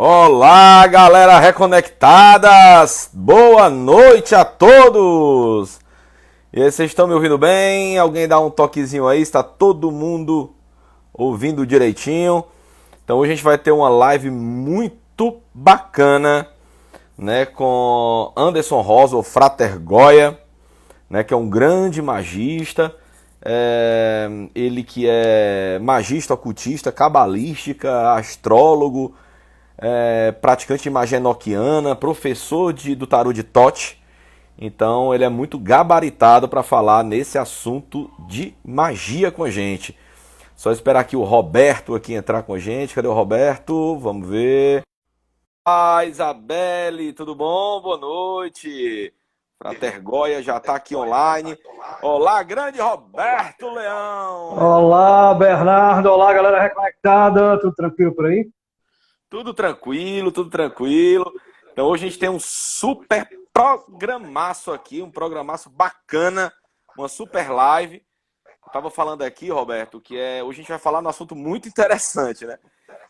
Olá, galera reconectadas! Boa noite a todos! E aí, vocês estão me ouvindo bem? Alguém dá um toquezinho aí? Está todo mundo ouvindo direitinho? Então hoje a gente vai ter uma live muito bacana, né, com Anderson Rosa, o Frater Goya, né, que é um grande magista. Ele que é magista, ocultista, cabalística, astrólogo, praticante de magia enoquiana, professor do tarô de Thoth. Então ele é muito gabaritado para falar nesse assunto de magia com a gente. Só esperar aqui o Roberto aqui entrar com a gente. Cadê o Roberto? Vamos ver. Ah, Isabelle, tudo bom? Boa noite. Frater Goya já está aqui online. Olá, grande Roberto Leão. Olá, Bernardo. Olá, galera reconectada. Tudo tranquilo por aí? Tudo tranquilo, tudo tranquilo. Então hoje a gente tem um super programaço aqui, um programaço bacana, uma super live. Eu tava falando aqui, Roberto, que hoje a gente vai falar num assunto muito interessante, né?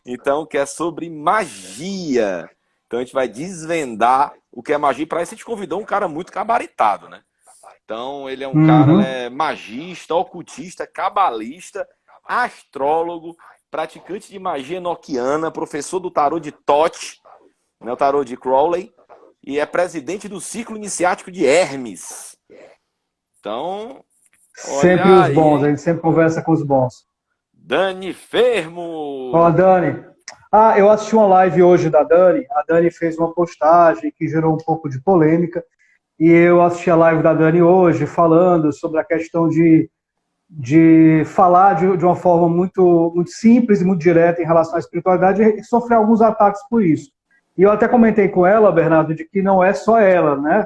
Então, que é sobre magia. Então a gente vai desvendar o que é magia. E para isso a gente convidou um cara muito gabaritado, né? Então ele é um cara magista, ocultista, cabalista, astrólogo, praticante de magia enoquiana, professor do tarô de Thoth, né, o tarô de Crowley, e é presidente do Círculo Iniciático de Hermes. Então, Sempre olha os bons, a aí. gente sempre conversa com os bons. Dani Fermo. Ó, Dani. Eu assisti uma live hoje da Dani. A Dani fez uma postagem que gerou um pouco de polêmica. E eu assisti a live da Dani hoje falando sobre a questão de falar de uma forma muito, muito simples e muito direta em relação à espiritualidade e sofrer alguns ataques por isso. E eu até comentei com ela, Bernardo, de que não é só ela, né?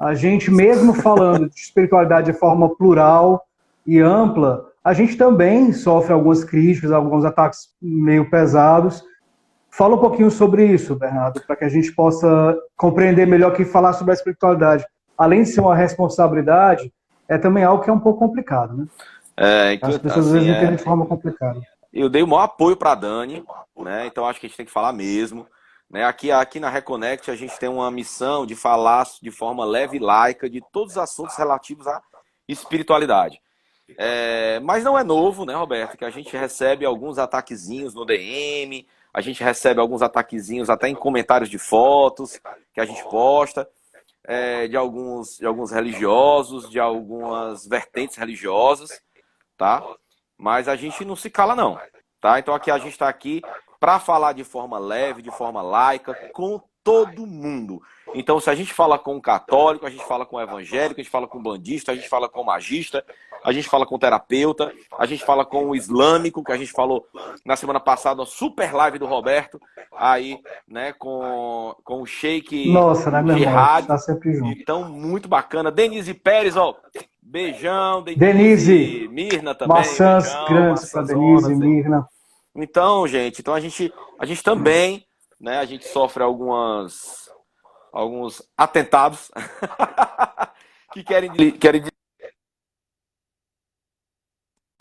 A gente, mesmo falando de espiritualidade de forma plural e ampla, a gente também sofre algumas críticas, alguns ataques meio pesados. Fala um pouquinho sobre isso, Bernardo, para que a gente possa compreender melhor que falar sobre a espiritualidade, além de ser uma responsabilidade, é também algo que é um pouco complicado, né? As pessoas às vezes entendem de forma complicada. Eu dei o maior apoio para a Dani, né? Então acho que a gente tem que falar mesmo. Né? Aqui na Reconnect a gente tem uma missão de falar de forma leve e laica de todos os assuntos relativos à espiritualidade. Mas não é novo, né, Roberto? Que a gente recebe alguns ataquezinhos no DM, a gente recebe alguns ataquezinhos até em comentários de fotos que a gente posta, de alguns religiosos, de algumas vertentes religiosas, tá? Mas a gente não se cala, não, tá? Então aqui a gente está aqui para falar de forma leve, de forma laica, com todo mundo. Então, se a gente fala com um católico, a gente fala com um evangélico, a gente fala com um bandista, a gente fala com um magista, a gente fala com um terapeuta, a gente fala com o islâmico, que a gente falou na semana passada, uma super live do Roberto, aí, né, com o Sheik Nossa, né, meu irmão? Gerard. Está sempre junto. Então, muito bacana. Denise Pérez, ó. Beijão, Denise, Mirna também. maçãs Beijão, grandes para Denise, Mirna. Então, gente, a gente também, né, a gente sofre alguns atentados que querem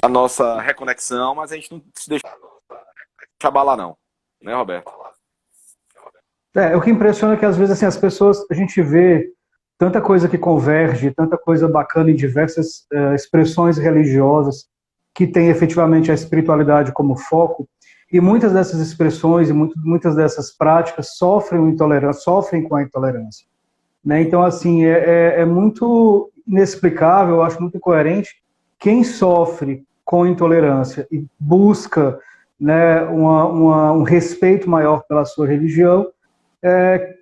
a nossa reconexão, mas a gente não se deixa abalar não, né, Roberto? O que impressiona é que às vezes assim, as pessoas, a gente vê tanta coisa que converge, tanta coisa bacana em diversas expressões religiosas que tem efetivamente a espiritualidade como foco, e muitas dessas expressões e muitas dessas práticas sofrem com a intolerância. Né? Então, assim, é muito inexplicável, eu acho muito incoerente, quem sofre com intolerância e busca, né, um respeito maior pela sua religião,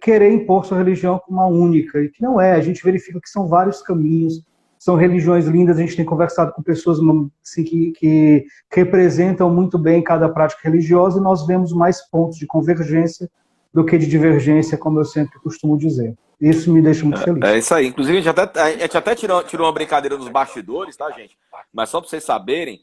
querer impor sua religião como uma única, e que não é. A gente verifica que são vários caminhos, são religiões lindas, a gente tem conversado com pessoas assim, que representam muito bem cada prática religiosa, e nós vemos mais pontos de convergência do que de divergência, como eu sempre costumo dizer. Isso me deixa muito feliz. É isso aí. Inclusive, a gente até tirou uma brincadeira nos bastidores, tá, gente? Mas só para vocês saberem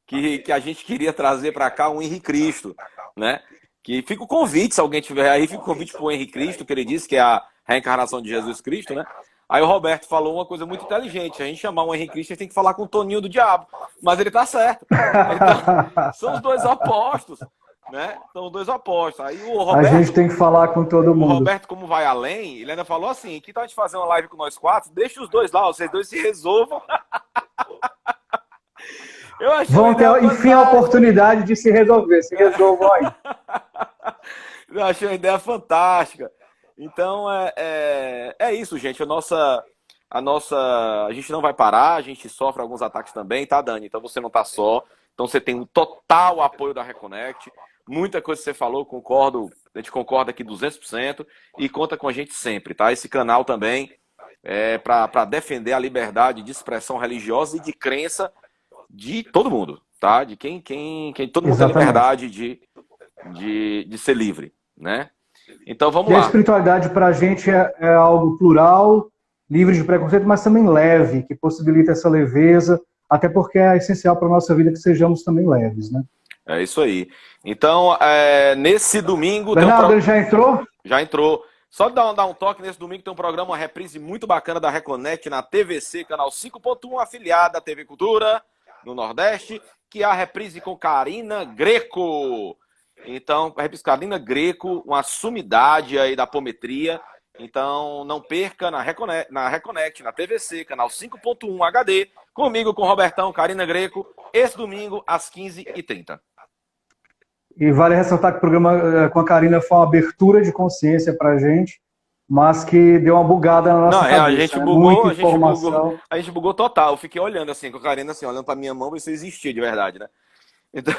que a gente queria trazer para cá um Henrique Cristo, né? Que fica o convite, se alguém tiver aí, fica o convite para o Henrique Cristo, que ele disse que é a reencarnação de Jesus Cristo, né? Aí o Roberto falou uma coisa muito inteligente. Se a gente chamar o Henrique Cristo, a gente tem que falar com o Toninho do Diabo. Mas ele tá certo. Então, são os dois opostos. né? São dois opostos. Aí o A gente Roberto, tem que falar com todo o mundo. Roberto, como vai além, ele ainda falou assim: que tal a gente fazer uma live com nós quatro? Deixa os dois lá, vocês dois se resolvam. Eu achei uma Vão ter, ideia enfim, a fantástica. oportunidade de se resolver. Se resolvam aí. Eu achei uma ideia fantástica. Então é isso, gente. A gente não vai parar, a gente sofre alguns ataques também, tá, Dani? Então você não tá só. Então você tem um total apoio da Reconnect. Muita coisa que você falou, concordo, a gente concorda aqui 200% e conta com a gente sempre, tá? Esse canal também é para defender a liberdade de expressão religiosa e de crença de todo mundo, tá? De quem todo mundo tem Exatamente. liberdade de ser livre, né? Então vamos E a lá. espiritualidade para a gente é algo plural, livre de preconceito, mas também leve, que possibilita essa leveza, até porque é essencial para a nossa vida que sejamos também leves, né? É isso aí. Então, nesse domingo Bernardo, ele já entrou? já entrou. Só dar um toque, nesse domingo tem um programa, uma reprise muito bacana da Reconnect na TVC, canal 5.1, afiliada à TV Cultura, no Nordeste, que é a reprise com Karina Greco. Então, a reprise Karina Greco, uma sumidade aí da apometria. Então, não perca na Reconnect, na TVC, canal 5.1 HD, comigo, com o Robertão, Karina Greco, esse domingo, às 15h30. E vale ressaltar que o programa com a Karina foi uma abertura de consciência para a gente, mas que deu uma bugada na nossa cabeça. A gente né? bugou, Muita a gente informação. bugou, a gente bugou total. Eu fiquei olhando assim, com a Karina assim, olhando pra minha mão, ver se existia de verdade, né? Então...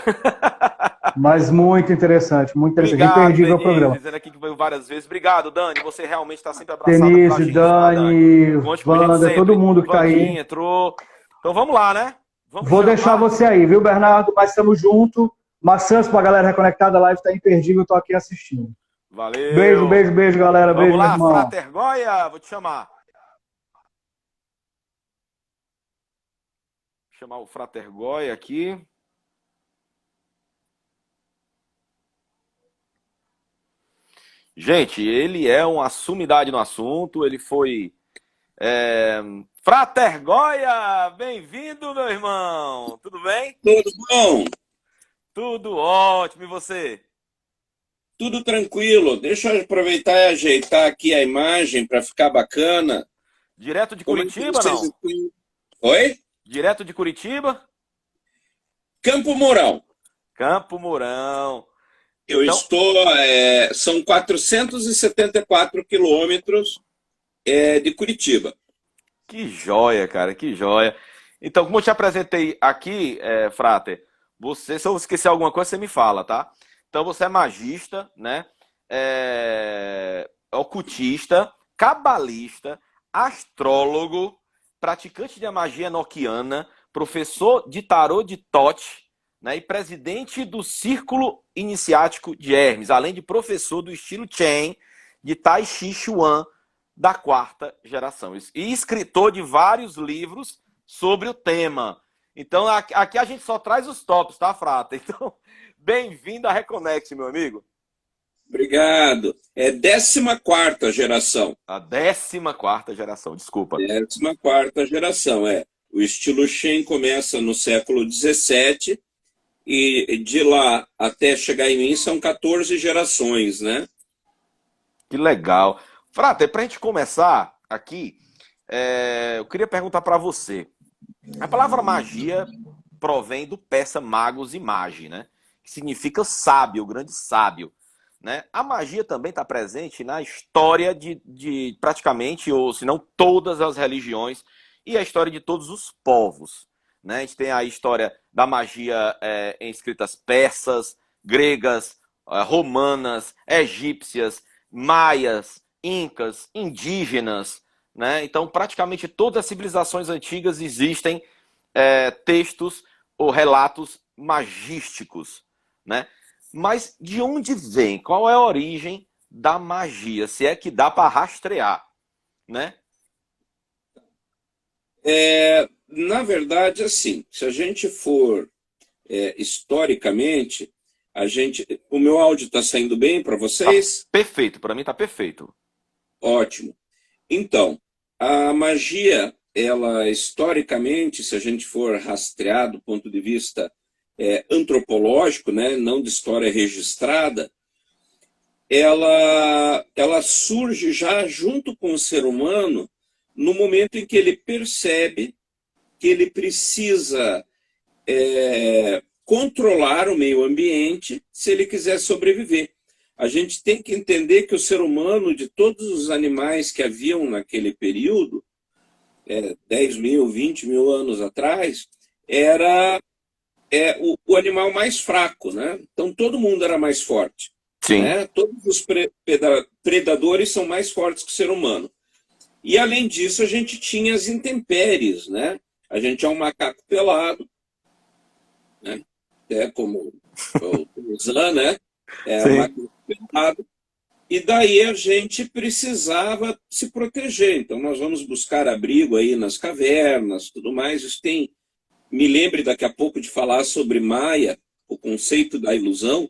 Mas muito interessante, muito interessante. Obrigado, Imperdível o Denise, programa. dizendo aqui que veio várias vezes. Obrigado, Dani, você realmente está sempre abraçada pra Denise, gente, tá, Dani? Dani, Conte com a gente Wanda, todo sempre. mundo que está Vandinha aí. entrou. Então vamos lá, né? Vamos Vou deixar você aí, viu, Bernardo? Mas estamos juntos. Maçãs para a galera reconectada, a live está imperdível, estou aqui assistindo. Valeu. Beijo, beijo, beijo, galera. Vamos Beijo, lá, meu irmão. Frater Goya, vou te chamar. Vou chamar o Frater Goya aqui. Gente, ele é uma sumidade no assunto, ele foi... Frater Goya, bem-vindo, meu irmão. Tudo bem? Tudo bom? Tudo ótimo, e você? Tudo tranquilo. Deixa eu aproveitar e ajeitar aqui a imagem para ficar bacana. Direto de Como é que Curitiba, vocês não? estão? Oi? Direto de Curitiba? Campo Mourão. Campo Mourão. Eu Então, estou. São 474 quilômetros de Curitiba. que joia, cara, que joia. Então, como eu te apresentei aqui, Frater, você, se eu esquecer alguma coisa, você me fala, tá? Então, você é magista, né? Ocultista, cabalista, astrólogo, praticante de magia enoquiana, professor de tarô de Tote, né? E presidente do Círculo Iniciático de Hermes, além de professor do estilo Chen de Tai Chi Chuan, da quarta geração. E escritor de vários livros sobre o tema. Então, aqui a gente só traz os tops, tá, Frata? Então, bem-vindo à Reconnect, meu amigo. Obrigado. É 14ª geração. A 14ª geração, desculpa. 14ª geração, é. O estilo Shen começa no século XVII e de lá até chegar em mim são 14 gerações, né? Que legal. Frata, para a gente começar aqui, eu queria perguntar para você. A palavra magia provém do persa magos e magi, né? Que significa sábio, o grande sábio. Né? A magia também está presente na história de praticamente, ou se não todas as religiões, e a história de todos os povos. Né? A gente tem a história da magia em escritas persas, gregas, romanas, egípcias, maias, incas, indígenas. Né? Então, praticamente todas as civilizações antigas existem textos ou relatos magísticos. Né? Mas de onde vem? Qual é a origem da magia? Se é que dá para rastrear, né? Na verdade, assim, se a gente for historicamente, o meu áudio está saindo bem para vocês? Tá perfeito, para mim está perfeito. Ótimo. Então, a magia, ela historicamente, se a gente for rastrear do ponto de vista antropológico, né, não de história registrada, ela surge já junto com o ser humano no momento em que ele percebe que ele precisa controlar o meio ambiente se ele quiser sobreviver. A gente tem que entender que o ser humano, de todos os animais que haviam naquele período, 10 mil, 20 mil anos atrás, era o animal mais fraco, né? Então todo mundo era mais forte. Sim. Né? Todos os predadores são mais fortes que o ser humano. E além disso, a gente tinha as intempéries, né? A gente é um macaco pelado, né? Como o Tarzan, né? Um macaco pelado. E daí a gente precisava se proteger. Então nós vamos buscar abrigo aí nas cavernas, tudo mais. Isso tem... Me lembre daqui a pouco de falar sobre Maia, o conceito da ilusão.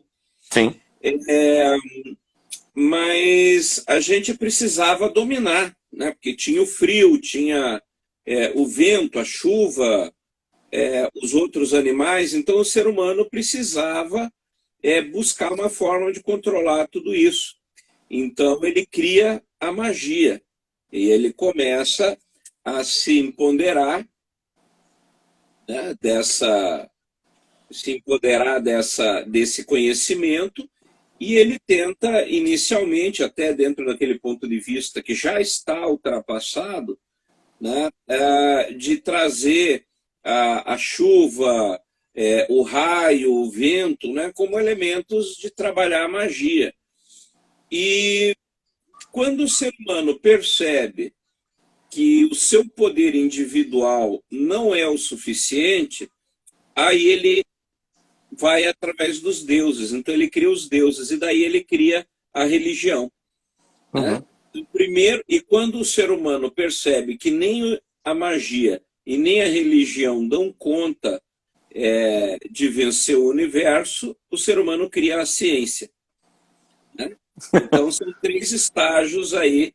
Sim. Mas a gente precisava dominar, né? Porque tinha o frio, tinha o vento, a chuva, os outros animais. Então o ser humano precisava buscar uma forma de controlar tudo isso. Então ele cria a magia e ele começa a se empoderar, né, desse conhecimento, e ele tenta inicialmente, até dentro daquele ponto de vista que já está ultrapassado, né, de trazer a chuva, o raio, o vento, né, como elementos de trabalhar a magia. E quando o ser humano percebe que o seu poder individual não é o suficiente, aí ele vai através dos deuses. Então ele cria os deuses e daí ele cria a religião. Né? Primeiro, e quando o ser humano percebe que nem a magia e nem a religião dão conta de vencer o universo, o ser humano cria a ciência. Né? Então são 3 estágios aí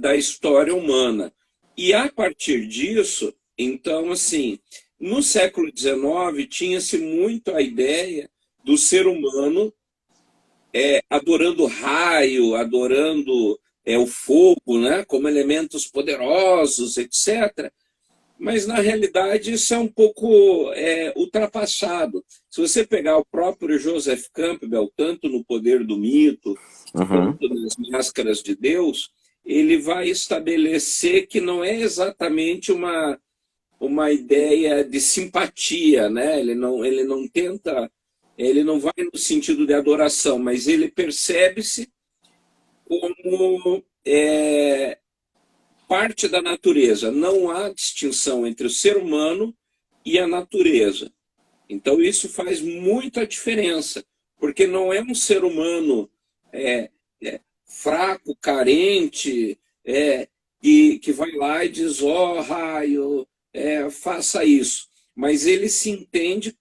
da história humana. E a partir disso, então, assim, no século XIX tinha-se muito a ideia do ser humano adorando raio, adorando o fogo, né, como elementos poderosos, etc. Mas, na realidade, isso é um pouco ultrapassado. Se você pegar o próprio Joseph Campbell, tanto no Poder do Mito, quanto nas Máscaras de Deus, ele vai estabelecer que não é exatamente uma ideia de simpatia, né? Ele não tenta, ele não vai no sentido de adoração, mas ele percebe-se como parte da natureza. Não há distinção entre o ser humano e a natureza. Então isso faz muita diferença, porque não é um ser humano fraco, carente, que vai lá e diz, raio, faça isso. Mas ele se entende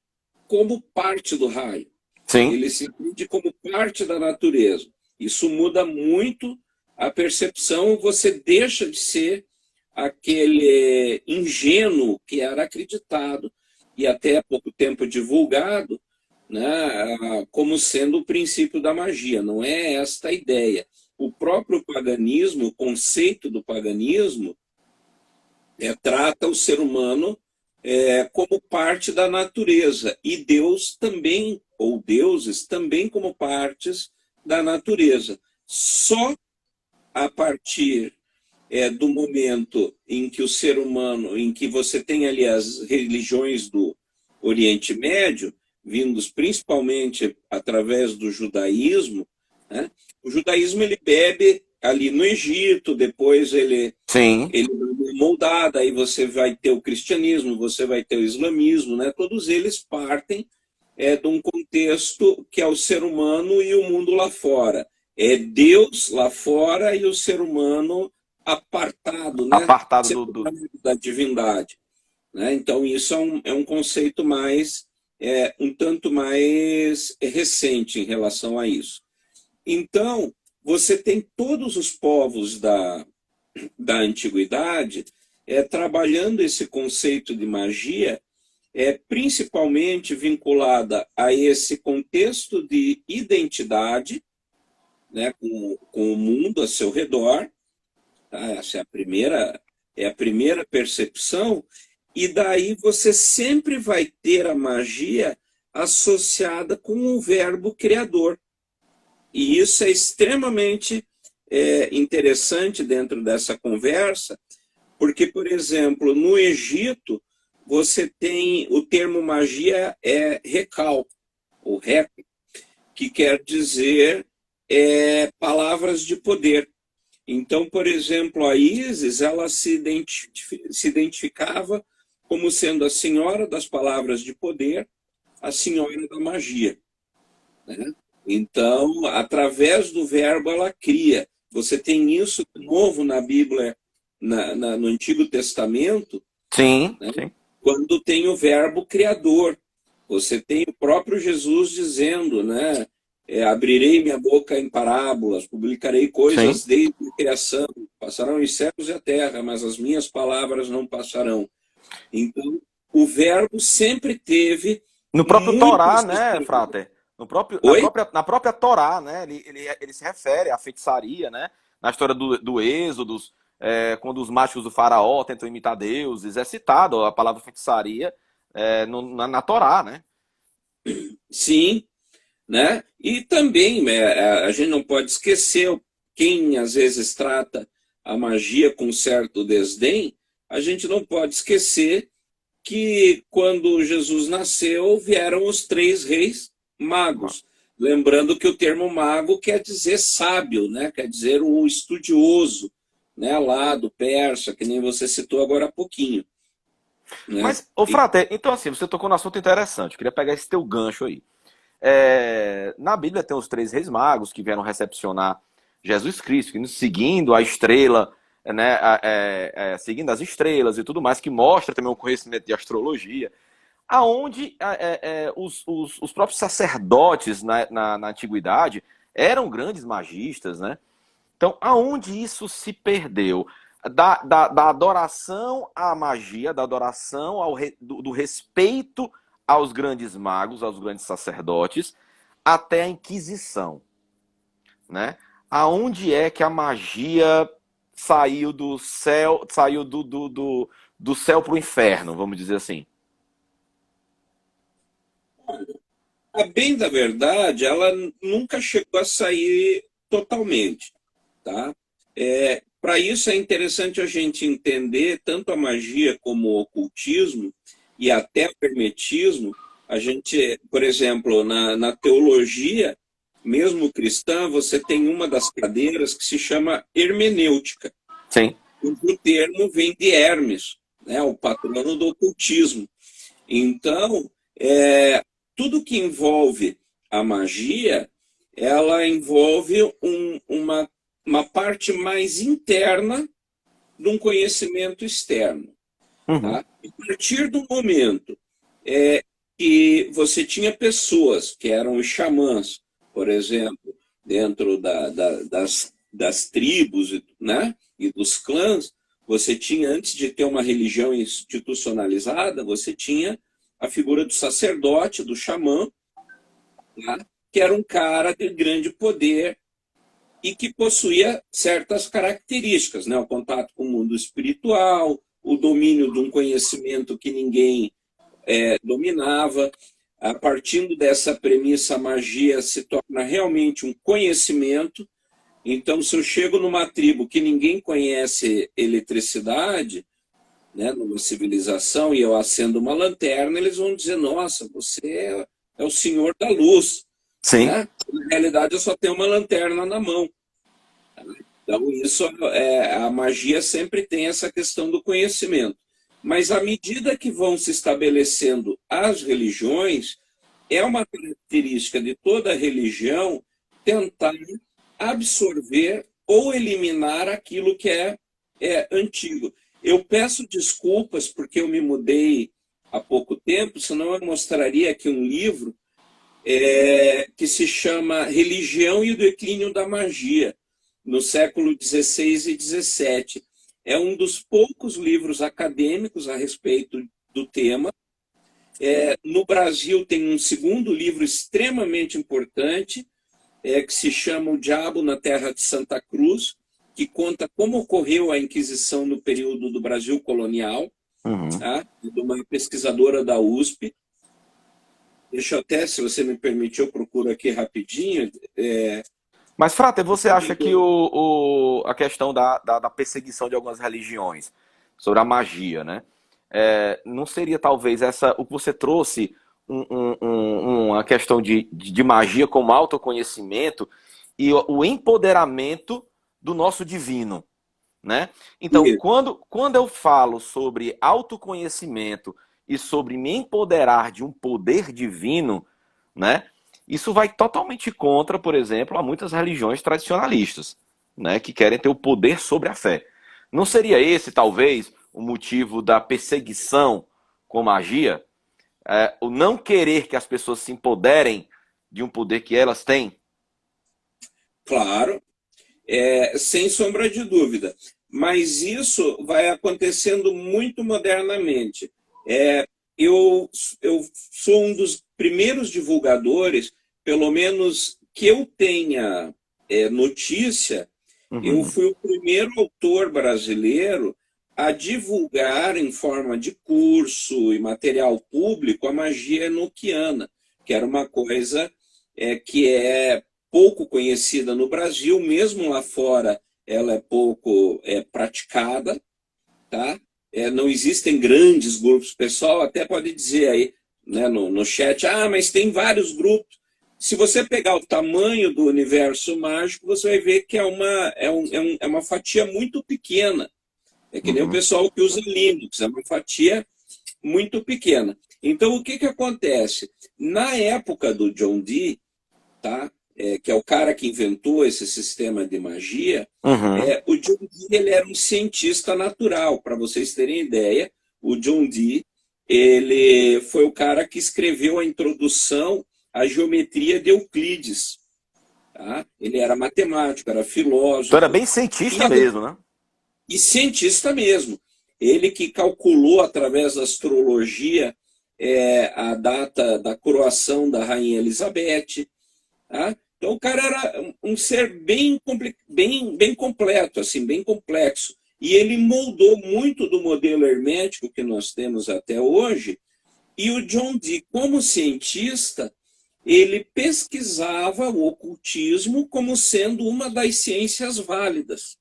como parte do raio. Sim. Ele se entende como parte da natureza. Isso muda muito a percepção, você deixa de ser aquele ingênuo que era acreditado e até há pouco tempo divulgado, né, como sendo o princípio da magia. Não é esta a ideia. O próprio paganismo, o conceito do paganismo, trata o ser humano como parte da natureza, e Deus também, ou deuses também como partes da natureza. Só a partir do momento em que o ser humano, em que você tem ali as religiões do Oriente Médio, vindos principalmente através do judaísmo, né? O judaísmo ele bebe ali no Egito, depois ele moldado, aí você vai ter o cristianismo, você vai ter o islamismo, né? Todos eles partem de um contexto que é o ser humano e o mundo lá fora. É Deus lá fora e o ser humano apartado, né? Apartado da divindade. Né? Então isso é um conceito mais, um tanto mais recente em relação a isso. Então, você tem todos os povos da antiguidade trabalhando esse conceito de magia é principalmente vinculada a esse contexto de identidade, né, com o mundo a seu redor. Tá? Essa é a primeira percepção, e daí você sempre vai ter a magia associada com o verbo criador. E isso é extremamente interessante dentro dessa conversa, porque, por exemplo, no Egito, você tem o termo magia é recal, ou rec, que quer dizer palavras de poder. Então, por exemplo, a Ísis, ela se identificava como sendo a senhora das palavras de poder, a senhora da magia, né? Então, através do verbo, ela cria. Você tem isso de novo na Bíblia, no Antigo Testamento, Sim, né? sim. Quando tem o verbo criador. Você tem o próprio Jesus dizendo, né? Abrirei minha boca em parábolas, publicarei coisas Sim. desde a criação, passarão os céus e a terra, mas as minhas palavras não passarão. Então, o verbo sempre teve No próprio muito Torá, né, associado. Frater? Oi? Na própria Torá, né? Ele se refere à feitiçaria, né? Na história do Êxodo, quando os machos do faraó tentam imitar deuses, é citado a palavra feitiçaria na Torá, né? Sim, né? E também a gente não pode esquecer quem às vezes trata a magia com certo desdém, a gente não pode esquecer que quando Jesus nasceu vieram os 3 reis magos. Lembrando que o termo mago quer dizer sábio, né? Quer dizer o estudioso, né? Lá do persa, que nem você citou agora há pouquinho. Né? Mas, ô Frater, então assim, você tocou num assunto interessante. Eu queria pegar esse teu gancho aí. Na Bíblia tem os 3 reis magos que vieram recepcionar Jesus Cristo, que seguindo a estrela, né, seguindo as estrelas e tudo mais, que mostra também o conhecimento de astrologia, aonde os próprios sacerdotes na antiguidade eram grandes magistas, né? Então, aonde isso se perdeu? Da adoração à magia, da adoração do respeito aos grandes magos, aos grandes sacerdotes, até a Inquisição, né? Aonde é que a magia saiu do céu, saiu do céu para o inferno, vamos dizer assim? A bem da verdade, ela nunca chegou a sair totalmente, tá? Para isso é interessante a gente entender tanto a magia como o ocultismo e até o hermetismo. A gente, por exemplo, na teologia, mesmo cristã, você tem uma das cadeiras que se chama hermenêutica. Sim. O termo vem de Hermes, né, o patrono do ocultismo. Então, tudo que envolve a magia, ela envolve uma parte mais interna de um conhecimento externo. Uhum. Tá? A partir do momento que você tinha pessoas que eram os xamãs, por exemplo, dentro das tribos, né, e dos clãs, você tinha, antes de ter uma religião institucionalizada, você tinha a figura do sacerdote, do xamã, tá? Que era um cara de grande poder e que possuía certas características, né? O contato com o mundo espiritual, o domínio de um conhecimento que ninguém dominava. A partir dessa premissa, a magia se torna realmente um conhecimento. Então, se eu chego numa tribo que ninguém conhece eletricidade, né, numa civilização, e eu acendo uma lanterna, eles vão dizer, nossa, você é o senhor da luz. Sim. Né? Na realidade, eu só tenho uma lanterna na mão. Então, a magia sempre tem essa questão do conhecimento. Mas, à medida que vão se estabelecendo as religiões, é uma característica de toda religião tentar absorver ou eliminar aquilo que é antigo. Eu peço desculpas porque eu me mudei há pouco tempo, senão eu mostraria aqui um livro que se chama Religião e o Declínio da Magia, no século XVI e XVII. É um dos poucos livros acadêmicos a respeito do tema, No Brasil tem um segundo livro extremamente importante, que se chama O Diabo na Terra de Santa Cruz, que conta como ocorreu a Inquisição no período do Brasil colonial, tá? De uma pesquisadora da USP. Deixa eu até, se você me permitir, eu procuro aqui rapidinho. Mas, Frater, você acha que a questão da perseguição de algumas religiões, sobre a magia, né? Não seria talvez o que você trouxe, uma questão de magia como autoconhecimento e o empoderamento do nosso divino, né? Então, quando eu falo sobre autoconhecimento e sobre me empoderar de um poder divino, né? Isso vai totalmente contra, por exemplo, a muitas religiões tradicionalistas, né? Que querem ter o poder sobre a fé. Não seria esse, talvez, o motivo da perseguição com magia? O não querer que as pessoas se empoderem de um poder que elas têm? Claro, sem sombra de dúvida. Mas isso vai acontecendo muito modernamente. Eu sou um dos primeiros divulgadores, pelo menos que eu tenha notícia, eu fui o primeiro autor brasileiro a divulgar em forma de curso e material público a magia enoquiana, que era uma coisa que é pouco conhecida no Brasil, mesmo lá fora ela é pouco praticada, tá? Não existem grandes grupos. O pessoal até pode dizer aí, né, no chat, mas tem vários grupos. Se você pegar o tamanho do universo mágico, você vai ver que é uma fatia muito pequena. É que nem o pessoal que usa Linux, é uma fatia muito pequena. Então, o que acontece? Na época do John Dee, tá? Que é o cara que inventou esse sistema de magia, o John Dee ele era um cientista natural. Para vocês terem ideia, o John Dee ele foi o cara que escreveu a introdução à geometria de Euclides. Tá? Ele era matemático, era filósofo. Então era bem cientista mesmo, né? E cientista mesmo. Ele que calculou através da astrologia a data da coroação da Rainha Elizabeth. Tá? Então o cara era um ser bem completo, assim, bem complexo. E ele moldou muito do modelo hermético que nós temos até hoje. E o John Dee, como cientista, ele pesquisava o ocultismo como sendo uma das ciências válidas.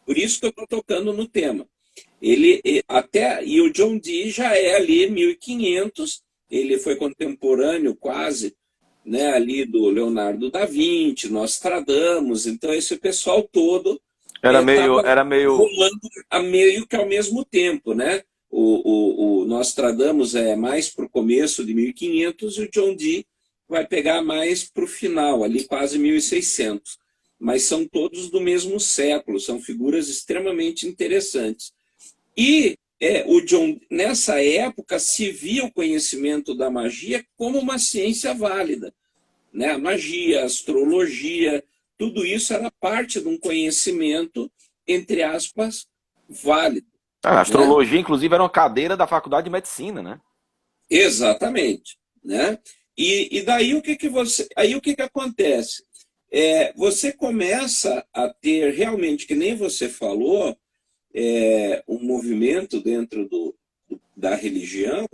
Por isso que eu estou tocando no tema. E o John Dee já é ali 1500, ele foi contemporâneo quase, né, ali do Leonardo da Vinci, Nostradamus, então esse pessoal todo era meio rolando meio que ao mesmo tempo, né? O Nostradamus é mais para o começo de 1500 e o John Dee vai pegar mais para o final, ali quase 1600. Mas são todos do mesmo século, são figuras extremamente interessantes. E o John, nessa época, se via o conhecimento da magia como uma ciência válida. Né? A magia, a astrologia, tudo isso era parte de um conhecimento, entre aspas, válido. A astrologia, né? Inclusive, era uma cadeira da Faculdade de Medicina, né? Exatamente. Né? E daí o que acontece? Você começa a ter realmente, que nem você falou, um movimento dentro da religião,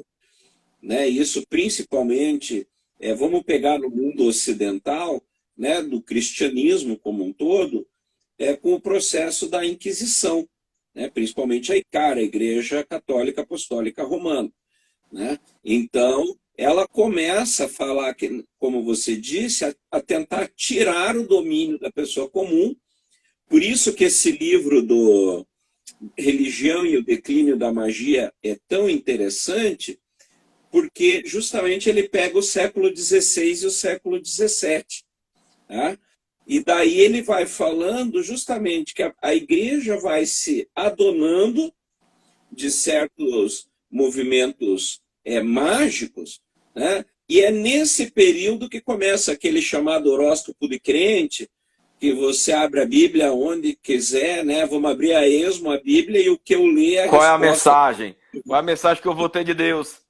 né? Isso principalmente, vamos pegar no mundo ocidental, né? Do cristianismo como um todo, com o processo da Inquisição, né? Principalmente a ICAR, a Igreja Católica Apostólica Romana. Né? Então, ela começa a falar, como você disse, a tentar tirar o domínio da pessoa comum. Por isso que esse livro do Religião e o Declínio da Magia é tão interessante, porque justamente ele pega o século XVI e o século XVII. Tá? E daí ele vai falando justamente que a igreja vai se adonando de certos movimentos mágicos, né? E é nesse período que começa aquele chamado horóscopo de crente, que você abre a Bíblia onde quiser, né? Vamos abrir a esmo a Bíblia e o que eu ler Qual é a mensagem? Qual é a mensagem que eu vou ter de Deus?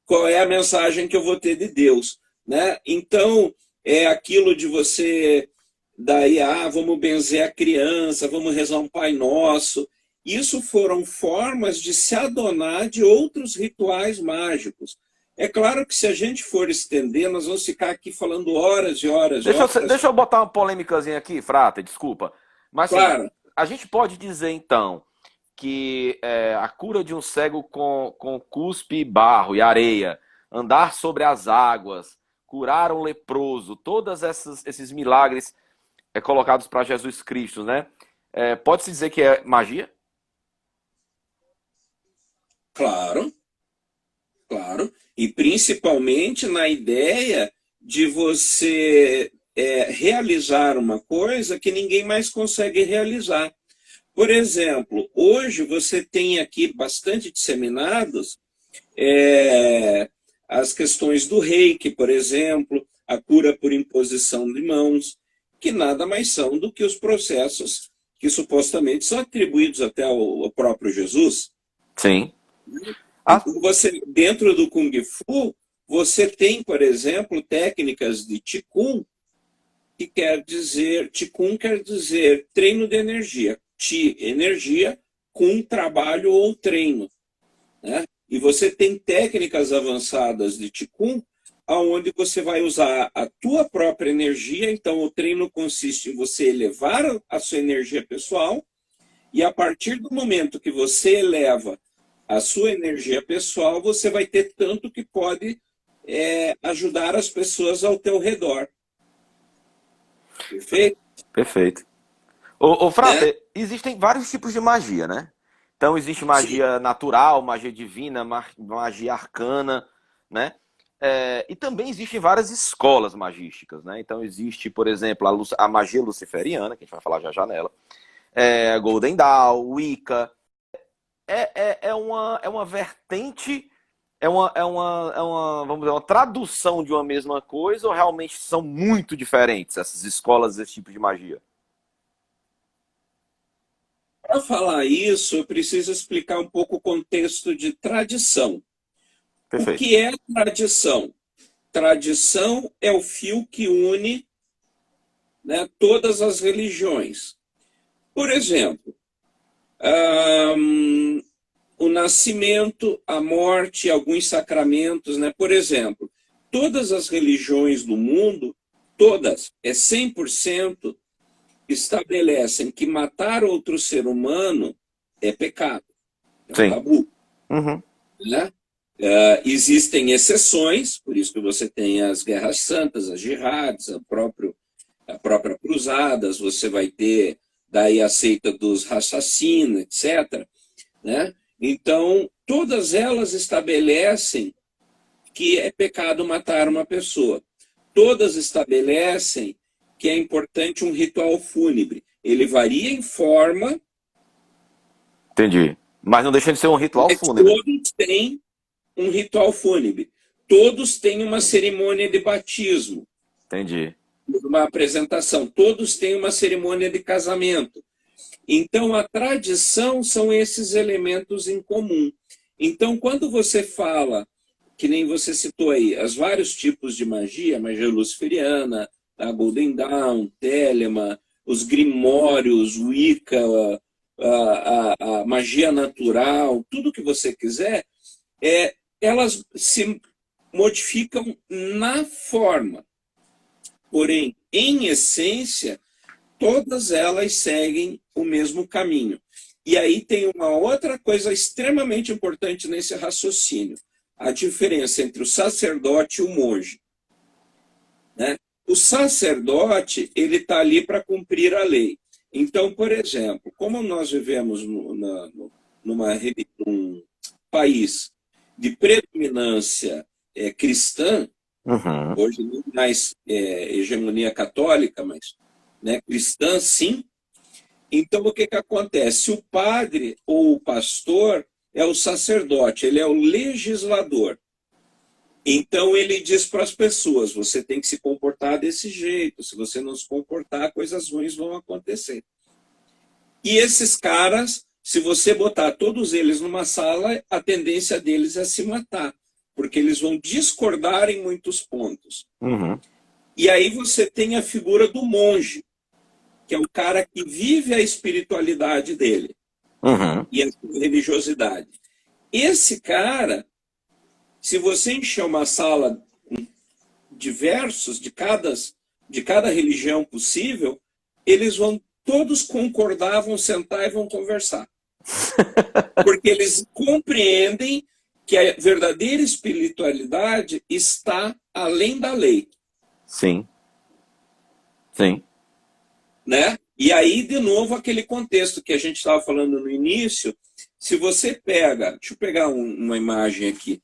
qual é a mensagem que eu vou ter de Deus, né? Então, é aquilo de você, daí, vamos benzer a criança, vamos rezar um Pai Nosso. Isso foram formas de se adonar de outros rituais mágicos. É claro que se a gente for estender, nós vamos ficar aqui falando horas e horas e horas. Deixa eu botar uma polêmicazinha aqui, Frata, desculpa. Mas assim, Claro. a gente pode dizer então que a cura de um cego com cuspe, barro e areia, andar sobre as águas, curar um leproso, todos esses milagres colocados para Jesus Cristo, né? Pode-se dizer que é magia? Claro, claro. E principalmente na ideia de você realizar uma coisa que ninguém mais consegue realizar. Por exemplo, hoje você tem aqui bastante disseminados as questões do reiki, por exemplo, a cura por imposição de mãos, que nada mais são do que os processos que supostamente são atribuídos até ao próprio Jesus. Sim. Então, dentro do Kung Fu, você tem, por exemplo, técnicas de Qigong, Qigong quer dizer treino de energia. Qi, energia, Kung, trabalho ou treino. Né? E você tem técnicas avançadas de Qigong, onde você vai usar a tua própria energia. Então, o treino consiste em você elevar a sua energia pessoal, e a partir do momento que você eleva a sua energia pessoal, você vai ter tanto que pode ajudar as pessoas ao teu redor. Perfeito? Perfeito. Ô Frata, existem vários tipos de magia, né? Então existe magia natural, magia divina, magia arcana, né? E também existem várias escolas magísticas, né? Então existe, por exemplo, a magia luciferiana, que a gente vai falar já nela, Golden Dawn, Wicca. É uma vertente, vamos dizer, uma tradução de uma mesma coisa, ou realmente são muito diferentes essas escolas, esse tipo de magia? Para falar isso, eu preciso explicar um pouco o contexto de tradição. Perfeito. O que é tradição? Tradição é o fio que une, né, todas as religiões. Por exemplo, o nascimento, a morte, alguns sacramentos, né? Por exemplo, todas as religiões do mundo, todas, 100%, estabelecem que matar outro ser humano é pecado. É um tabu. Uhum. Né? Existem exceções, por isso que você tem as guerras santas, as jihadis, a própria cruzadas, você vai ter daí a seita dos Hassassin, etc. Né? Então, todas elas estabelecem que é pecado matar uma pessoa. Todas estabelecem que é importante um ritual fúnebre. Ele varia em forma. Entendi. Mas não deixa de ser um ritual fúnebre. Todos têm um ritual fúnebre. Todos têm uma cerimônia de batismo. Entendi. Uma apresentação. Todos têm uma cerimônia de casamento. Então, a tradição são esses elementos em comum. Então, quando você fala, que nem você citou aí, os vários tipos de magia luciferiana, a Golden Dawn, Telema, os grimórios, Wicca, a magia natural, tudo que você quiser, elas se modificam na forma. Porém, em essência, todas elas seguem o mesmo caminho. E aí tem uma outra coisa extremamente importante nesse raciocínio. A diferença entre o sacerdote e o monge. Né? O sacerdote, ele está ali para cumprir a lei. Então, por exemplo, como nós vivemos num país de predominância cristã, hoje não mais hegemonia católica, mas cristã, sim. Então, o que acontece? O padre ou o pastor é o sacerdote, ele é o legislador. Então, ele diz para as pessoas, você tem que se comportar desse jeito, se você não se comportar, coisas ruins vão acontecer. E esses caras, se você botar todos eles numa sala, a tendência deles é se matar. porque eles vão discordar em muitos pontos. Uhum. E aí você tem a figura do monge, que é o cara que vive a espiritualidade dele Uhum. e a religiosidade. Esse cara, se você encher uma sala com diversos de cada religião possível, eles vão todos concordar, vão sentar e vão conversar. Porque eles compreendem que a verdadeira espiritualidade está além da lei. Sim. Sim. Né? E aí, de novo, aquele contexto que a gente estava falando no início, se você pega, deixa eu pegar uma imagem aqui,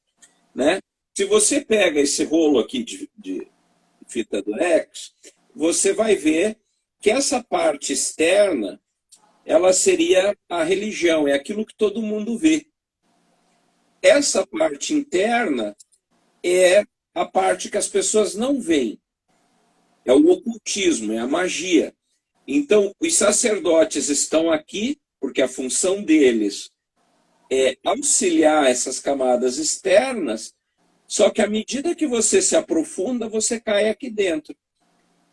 né? Se você pega esse rolo aqui de fita durex, você vai ver que essa parte externa, ela seria a religião, é aquilo que todo mundo vê. Essa parte interna é a parte que as pessoas não veem. É o ocultismo, é a magia. Então, os sacerdotes estão aqui porque a função deles é auxiliar essas camadas externas, só que à medida que você se aprofunda, você cai aqui dentro.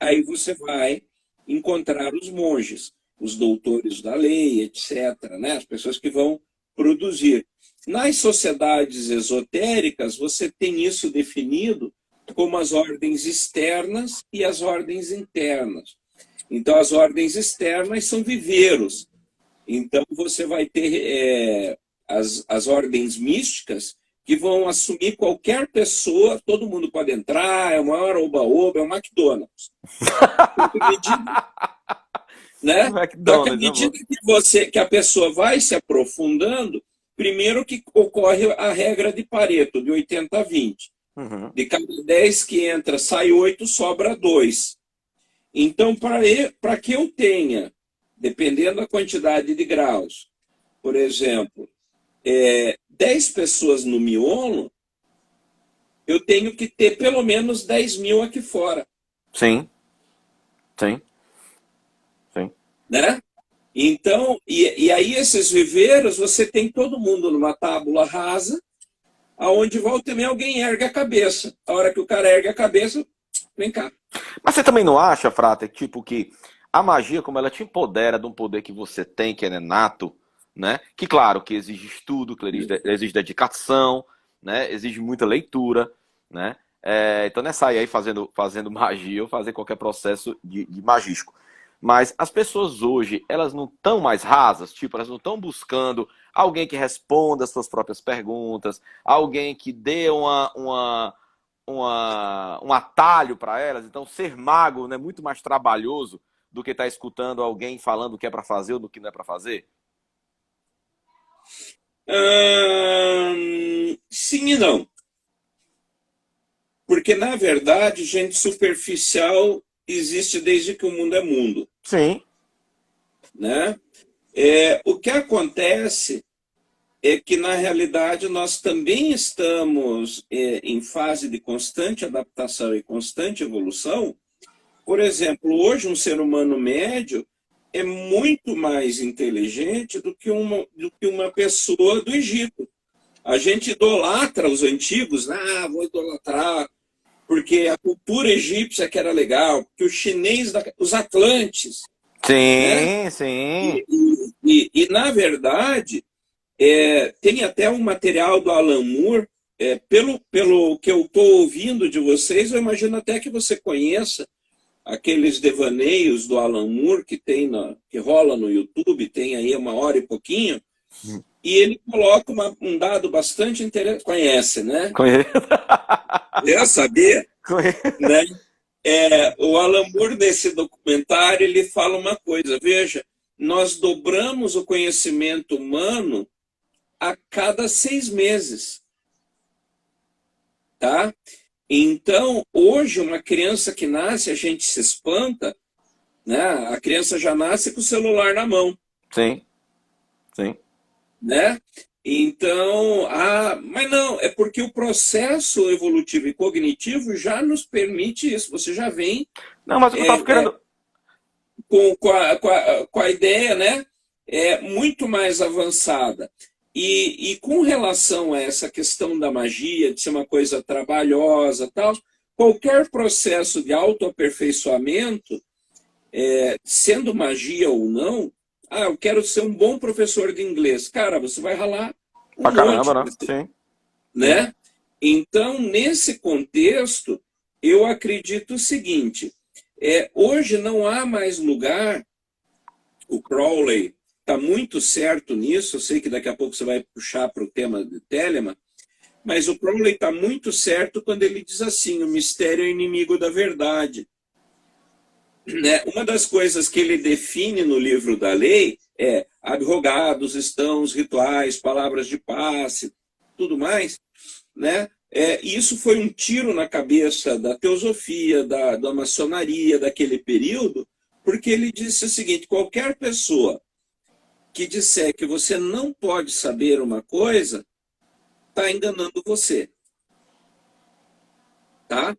Aí você vai encontrar os monges, os doutores da lei, etc., né? As pessoas que vão produzir. Nas sociedades esotéricas, você tem isso definido como as ordens externas e as ordens internas. Então, as ordens externas são viveiros. Então, você vai ter as ordens místicas que vão assumir qualquer pessoa, todo mundo pode entrar, é o maior oba-oba, é o McDonald's. Né? Só que à medida que a pessoa vai se aprofundando, primeiro que ocorre a regra de Pareto, de 80-20. Uhum. De cada 10 que entra, sai 8, sobra 2. Então, para que eu tenha, dependendo da quantidade de graus, por exemplo, 10 pessoas no miolo, eu tenho que ter pelo menos 10 mil aqui fora. Sim. Sim. Sim. Né? Então, e aí esses viveiros, você tem todo mundo numa tábula rasa, aonde volta e meia alguém ergue a cabeça. A hora que o cara ergue a cabeça, vem cá. Mas você também não acha, Frater, tipo, que a magia, como ela te empodera de um poder que você tem, que é nato, né? Que claro, que exige estudo, que exige dedicação, né? Exige muita leitura, né? Então não é sair aí fazendo magia ou fazer qualquer processo de magístico. Mas as pessoas hoje, elas não estão mais rasas, tipo, elas não estão buscando alguém que responda as suas próprias perguntas, alguém que dê um atalho para elas. Então, ser mago, né, é muito mais trabalhoso do que estar escutando alguém falando o que é para fazer ou do que não é para fazer? Sim e não. Porque, na verdade, gente superficial existe desde que o mundo é mundo. Sim. Né? O que acontece é que, na realidade, nós também estamos em fase de constante adaptação e constante evolução. Por exemplo, hoje um ser humano médio é muito mais inteligente do que uma pessoa do Egito. A gente idolatra os antigos, vou idolatrar, porque a cultura egípcia que era legal, porque o chinês, os Atlantes. Sim, né? sim. E na verdade, tem até um material do Alan Moore, pelo que eu estou ouvindo de vocês, eu imagino até que você conheça aqueles devaneios do Alan Moore que rola no YouTube, tem aí 1 hora e pouquinho, e ele coloca um dado bastante interessante. Conhece, né? Conheço. Eu sabia. Conheço. Né? O Alan Moore, nesse documentário, ele fala uma coisa, veja, nós dobramos o conhecimento humano a cada 6 meses. Tá? Então, hoje, uma criança que nasce, a gente se espanta, né? A criança já nasce com o celular na mão. Sim, sim. Né? Então, mas não, é porque o processo evolutivo e cognitivo já nos permite isso. Você já vem Não, mas eu estava querendo... com a ideia, né? Muito mais avançada. E com relação a essa questão da magia, de ser uma coisa trabalhosa, tal, qualquer processo de autoaperfeiçoamento, sendo magia ou não, eu quero ser um bom professor de inglês. Cara, você vai ralar um Pra caramba, monte, né? Sim. né? Então, nesse contexto, eu acredito o seguinte, hoje não há mais lugar, o Crowley está muito certo nisso, eu sei que daqui a pouco você vai puxar para o tema de Telemann, mas o Crowley está muito certo quando ele diz assim, o mistério é inimigo da verdade. Né? Uma das coisas que ele define no livro da lei é advogados estão os rituais, palavras de passe, tudo mais, né? Isso foi um tiro na cabeça da teosofia, da maçonaria daquele período, porque ele disse o seguinte, qualquer pessoa que disser que você não pode saber uma coisa, está enganando você. Tá?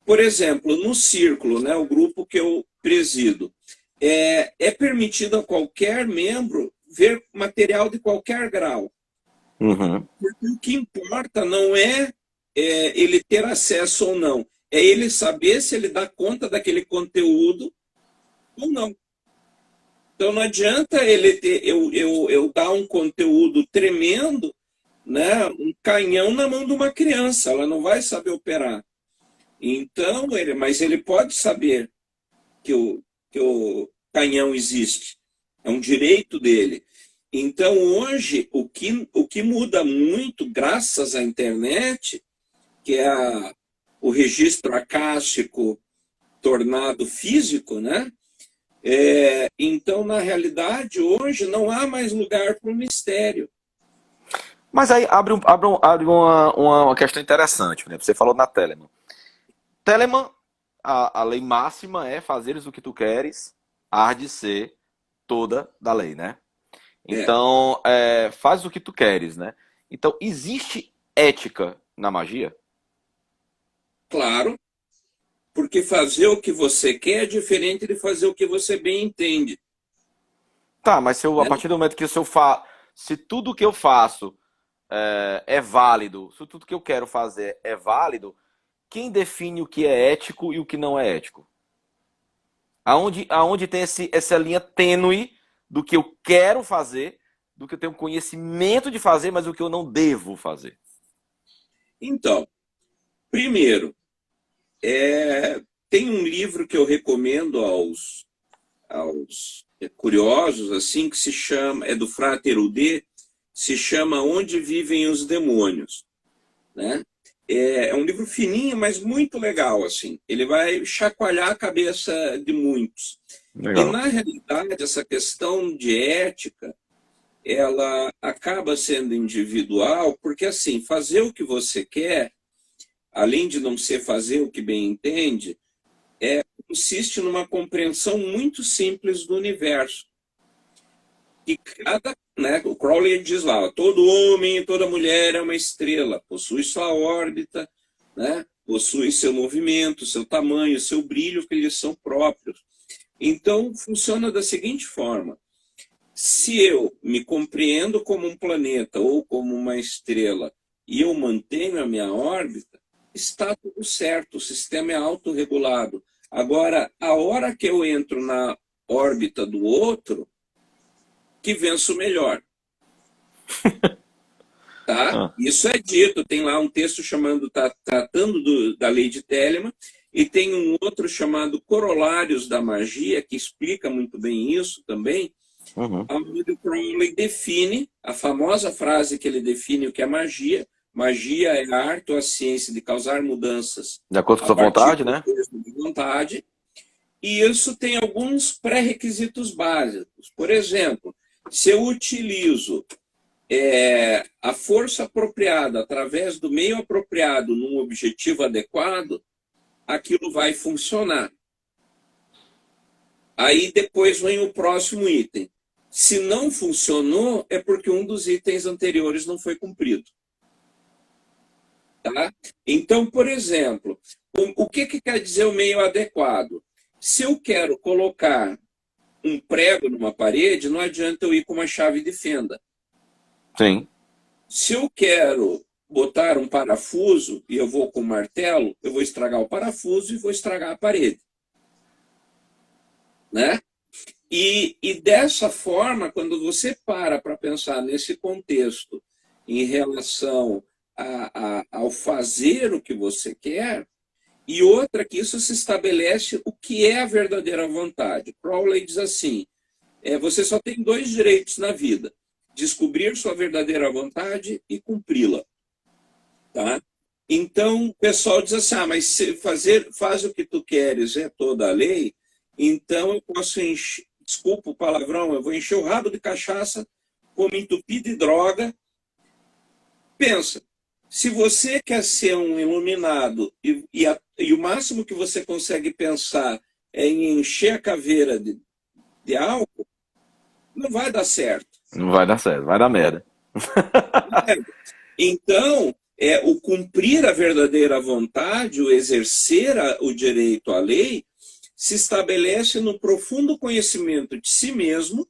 Por exemplo, no Círculo, né, o grupo que eu presido, é permitido a qualquer membro ver material de qualquer grau. Uhum. Porque o que importa não é ele ter acesso ou não, é ele saber se ele dá conta daquele conteúdo ou não. Então não adianta eu dar um conteúdo tremendo, né, um canhão na mão de uma criança, ela não vai saber operar. Então, mas ele pode saber que o canhão existe. É um direito dele. Então, hoje, o que muda muito, graças à internet, que é o registro acástico tornado físico, né? Então, na realidade, hoje não há mais lugar para o mistério. Mas aí abre uma questão interessante, né? Você falou na Telemann. Telemann, a lei máxima é fazeres o que tu queres, há de ser toda da lei, né? Então, faz o que tu queres, né? Então, existe ética na magia? Claro, porque fazer o que você quer é diferente de fazer o que você bem entende. Tá, mas a partir do momento que se tudo que eu faço é válido, se tudo que eu quero fazer é válido, quem define o que é ético e o que não é ético? Aonde tem essa linha tênue do que eu quero fazer, do que eu tenho conhecimento de fazer, mas o que eu não devo fazer? Então, primeiro, tem um livro que eu recomendo aos curiosos, assim, que se chama, é do Frater Udê, se chama Onde Vivem os Demônios, né? É um livro fininho, mas muito legal, assim. Ele vai chacoalhar a cabeça de muitos. Legal. E, na realidade, essa questão de ética, ela acaba sendo individual, porque, assim, fazer o que você quer, além de não ser fazer o que bem entende, consiste numa compreensão muito simples do universo. E o Crowley diz lá, todo homem e toda mulher é uma estrela, possui sua órbita, né? Possui seu movimento, seu tamanho, seu brilho, que lhes são próprios. Então, funciona da seguinte forma. Se eu me compreendo como um planeta ou como uma estrela e eu mantenho a minha órbita, está tudo certo, o sistema é autorregulado. Agora, a hora que eu entro na órbita do outro, que venço melhor. Tá? Isso é dito, tem lá um texto tratando da lei de Telemann, e tem um outro chamado Corolários da Magia, que explica muito bem isso também, onde o Crowley define, a famosa frase que ele define o que é magia, magia é a arte ou a ciência de causar mudanças de acordo com sua vontade, né? De vontade, e isso tem alguns pré-requisitos básicos. Por exemplo, se eu utilizo a força apropriada através do meio apropriado num objetivo adequado, aquilo vai funcionar. Aí depois vem o próximo item. Se não funcionou, é porque um dos itens anteriores não foi cumprido. Tá? Então, por exemplo, o que quer dizer o meio adequado? Se eu quero colocar um prego numa parede, não adianta eu ir com uma chave de fenda. Sim. Se eu quero botar um parafuso e eu vou com o martelo, eu vou estragar o parafuso e vou estragar a parede, né? E dessa forma, quando você para pensar nesse contexto em relação ao fazer o que você quer, e outra que isso se estabelece o que é a verdadeira vontade. Crowley diz assim, você só tem 2 direitos na vida, descobrir sua verdadeira vontade e cumpri-la. Tá? Então, o pessoal diz assim, mas se faz o que tu queres, é toda a lei, então eu posso encher, desculpa o palavrão, eu vou encher o rabo de cachaça, vou me entupir de droga. Pensa, se você quer ser um iluminado e o máximo que você consegue pensar é em encher a caveira de álcool, não vai dar certo. Não vai dar certo, vai dar merda. Então, o cumprir a verdadeira vontade, o exercer o direito à lei, se estabelece no profundo conhecimento de si mesmo,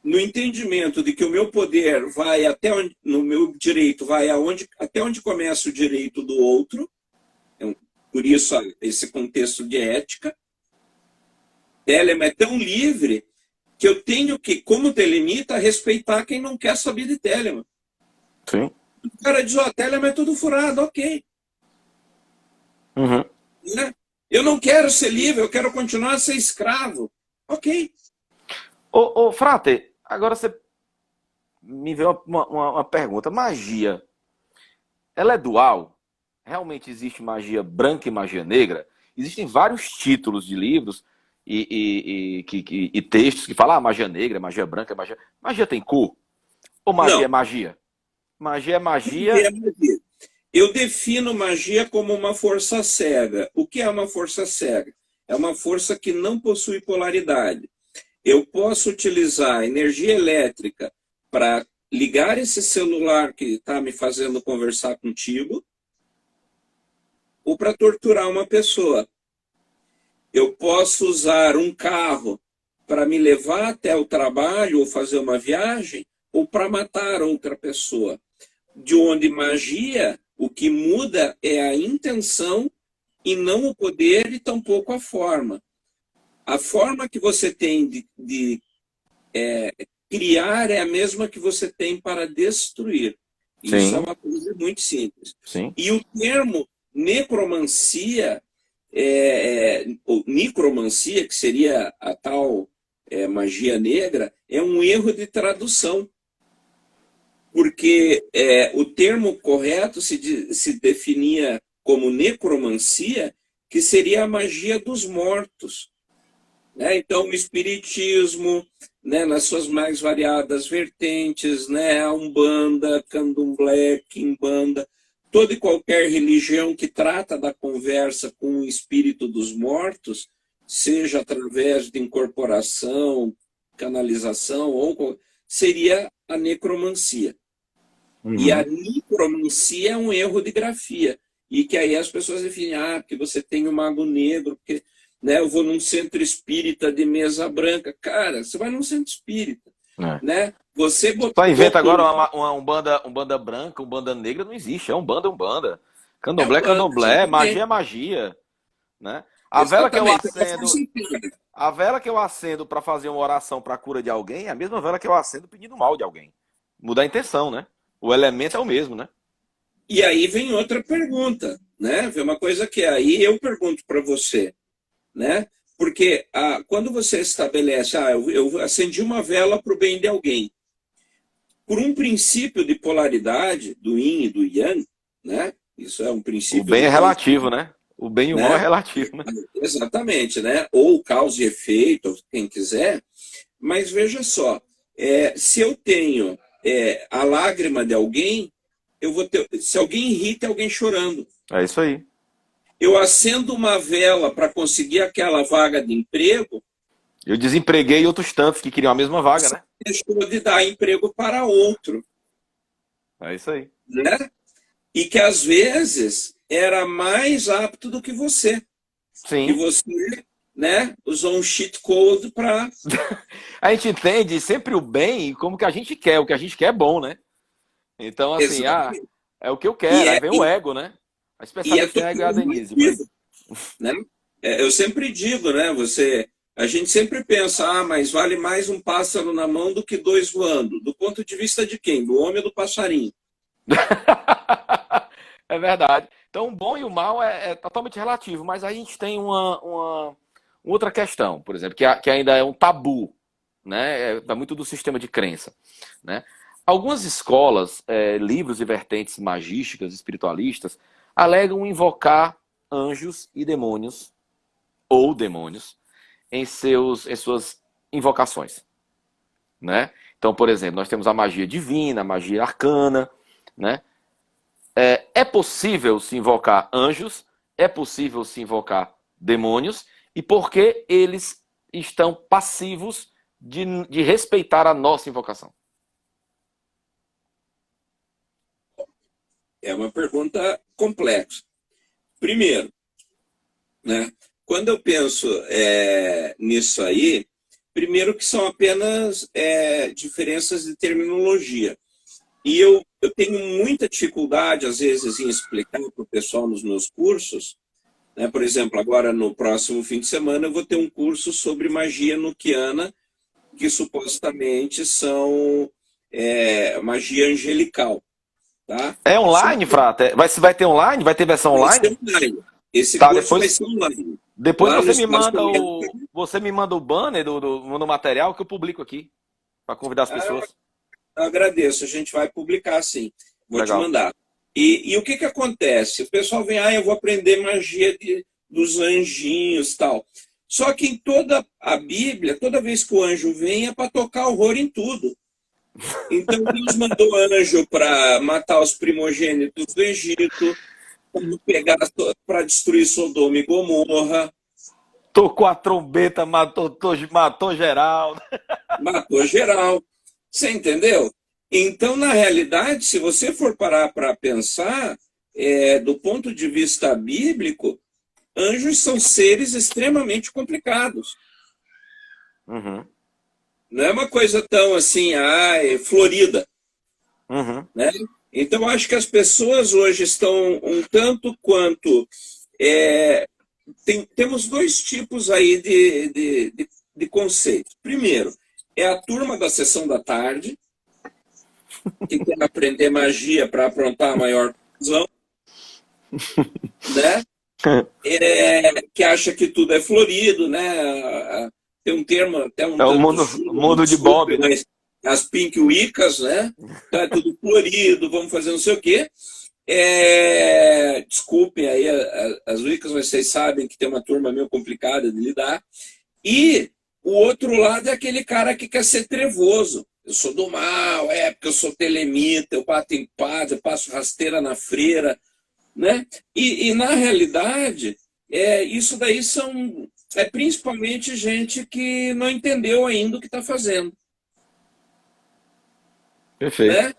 no entendimento de que o meu poder vai até onde, no meu direito vai até onde começa o direito do outro, por isso esse contexto de ética. Telemann é tão livre que eu tenho que, como delimita, respeitar quem não quer saber de Telemann. Sim. O cara diz, Telemann é tudo furado, ok. Uhum. Né? Eu não quero ser livre, eu quero continuar a ser escravo. Ok. Ô, Frate, agora você me veio uma pergunta. Magia, ela é dual? Realmente existe magia branca e magia negra? Existem vários títulos de livros e textos que falam magia negra, magia branca, magia... Magia tem cor? Ou magia Não. é magia? Magia é magia... É magia. Eu defino magia como uma força cega. O que é uma força cega? É uma força que não possui polaridade. Eu posso utilizar energia elétrica para ligar esse celular que está me fazendo conversar contigo ou para torturar uma pessoa. Eu posso usar um carro para me levar até o trabalho ou fazer uma viagem ou para matar outra pessoa. De onde magia, o que muda é a intenção e não o poder e tampouco a forma. A forma que você tem de criar é a mesma que você tem para destruir. Isso Sim. é uma coisa muito simples. Sim. E o termo necromancia, ou necromancia, que seria a tal magia negra, é um erro de tradução. Porque o termo correto se definia como necromancia, que seria a magia dos mortos. Né? Então, o espiritismo, né, nas suas mais variadas vertentes, né, a Umbanda, Candomblé, Quimbanda, toda e qualquer religião que trata da conversa com o espírito dos mortos, seja através de incorporação, canalização, ou seria a necromancia. Uhum. E a necromancia é um erro de grafia. E que aí as pessoas definem, porque você tem o mago negro, porque né, eu vou num centro espírita de mesa branca. Cara, você vai num centro espírita. Né? Você botou... Só inventa agora uma umbanda branca, umbanda negra, não existe. É umbanda. Candomblé é candomblé, magia é magia. Né? A vela que eu acendo para fazer uma oração para a cura de alguém é a mesma vela que eu acendo pedindo mal de alguém. Muda a intenção, né? O elemento é o mesmo, né? E aí vem outra pergunta, né? Vem uma coisa que aí eu pergunto para você, né? Porque quando você estabelece, eu acendi uma vela para o bem de alguém, por um princípio de polaridade do yin e do yang, né? Isso é um princípio. O bem é relativo, né? O bem e o mal é relativo, né? Exatamente, né? Ou causa e efeito, quem quiser. Mas veja só, se eu tenho a lágrima de alguém, eu vou ter. Se alguém ri, tem alguém chorando. É isso aí. Eu acendo uma vela para conseguir aquela vaga de emprego. Eu desempreguei outros tantos que queriam a mesma vaga, né? Deixou de dar emprego para outro. É isso aí. Né? E que às vezes era mais apto do que você. Sim. E você né, usou um cheat code para... A gente entende sempre o bem como que a gente quer. O que a gente quer é bom, né? Então, assim, Exatamente. é o que eu quero. Aí vem o E ego, né? A e é especialista em todo ego é a mundo Denise. motivo, né? Eu sempre digo, né? A gente sempre pensa, mas vale mais um pássaro na mão do que dois voando. Do ponto de vista de quem? Do homem ou do passarinho? É verdade. Então, o bom e o mal é totalmente relativo, mas aí a gente tem uma outra questão, por exemplo, que ainda é um tabu, né? Tá muito do sistema de crença, né? Algumas escolas, livros e vertentes magísticas, espiritualistas, alegam invocar anjos e demônios, ou demônios, em suas invocações, né? Então, por exemplo, nós temos a magia divina, a magia arcana, né? É possível se invocar anjos, é possível se invocar demônios, e por que eles estão passivos de respeitar a nossa invocação? É uma pergunta complexa. Primeiro, né, quando eu penso nisso aí, primeiro que são apenas diferenças de terminologia. E eu tenho muita dificuldade, às vezes, em explicar para o pessoal nos meus cursos, né? Por exemplo, agora no próximo fim de semana eu vou ter um curso sobre magia nuquiana, que supostamente são magia angelical. Tá? É online, Frata? Vai ter online? Vai ter versão Vai online? ser online. Esse Tá, curso vai ser online. depois Lá no você me manda o banner do material que eu publico aqui, para convidar as pessoas. Agradeço, a gente vai publicar sim. Vou te Legal. mandar. E o que acontece? O pessoal vem, eu vou aprender magia dos anjinhos e tal. Só que em toda a Bíblia, toda vez que o anjo vem, é para tocar horror em tudo. Então Deus mandou anjo para matar os primogênitos do Egito, para destruir Sodoma e Gomorra. Tocou a trombeta, matou geral. Matou geral. Você entendeu? Então, na realidade, se você for parar para pensar, do ponto de vista bíblico, anjos são seres extremamente complicados. Uhum. Não é uma coisa tão assim, florida. Uhum. Né? Então, acho que as pessoas hoje estão um tanto quanto... temos dois tipos aí de conceito. Primeiro, é a turma da sessão da tarde, que quer aprender magia para aprontar a maior confusão, né? Que acha que tudo é florido, né? Tem um termo até um o tanto mundo de Bob, né? As Pink Wiccas, né? Então é tudo florido, vamos fazer não sei o quê. Desculpem aí as Wiccas, mas vocês sabem que tem uma turma meio complicada de lidar. E o outro lado é aquele cara que quer ser trevoso. Eu sou do mal, porque eu sou telemita, eu bato em padre, eu passo rasteira na freira, né? E na realidade, isso daí é principalmente gente que não entendeu ainda o que está fazendo. Perfeito. Né?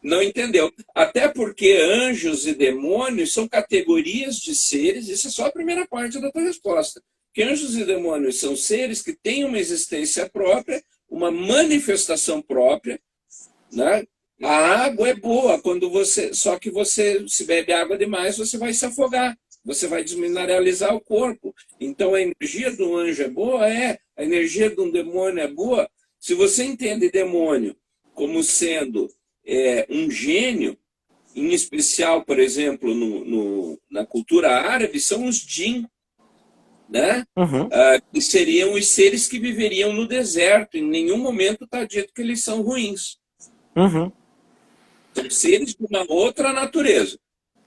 Não entendeu. Até porque anjos e demônios são categorias de seres, isso é só a primeira parte da tua resposta. Que anjos e demônios são seres que têm uma existência própria, uma manifestação própria, né? A água é boa só que você, se bebe água demais, você vai se afogar, você vai desmineralizar o corpo. Então a energia do anjo é boa, a energia de um demônio é boa. Se você entende demônio como sendo um gênio, em especial, por exemplo, na cultura árabe, são os jinn, né? Uhum. Que seriam os seres que viveriam no deserto. Em nenhum momento está dito que eles são ruins. Uhum. São seres de uma outra natureza.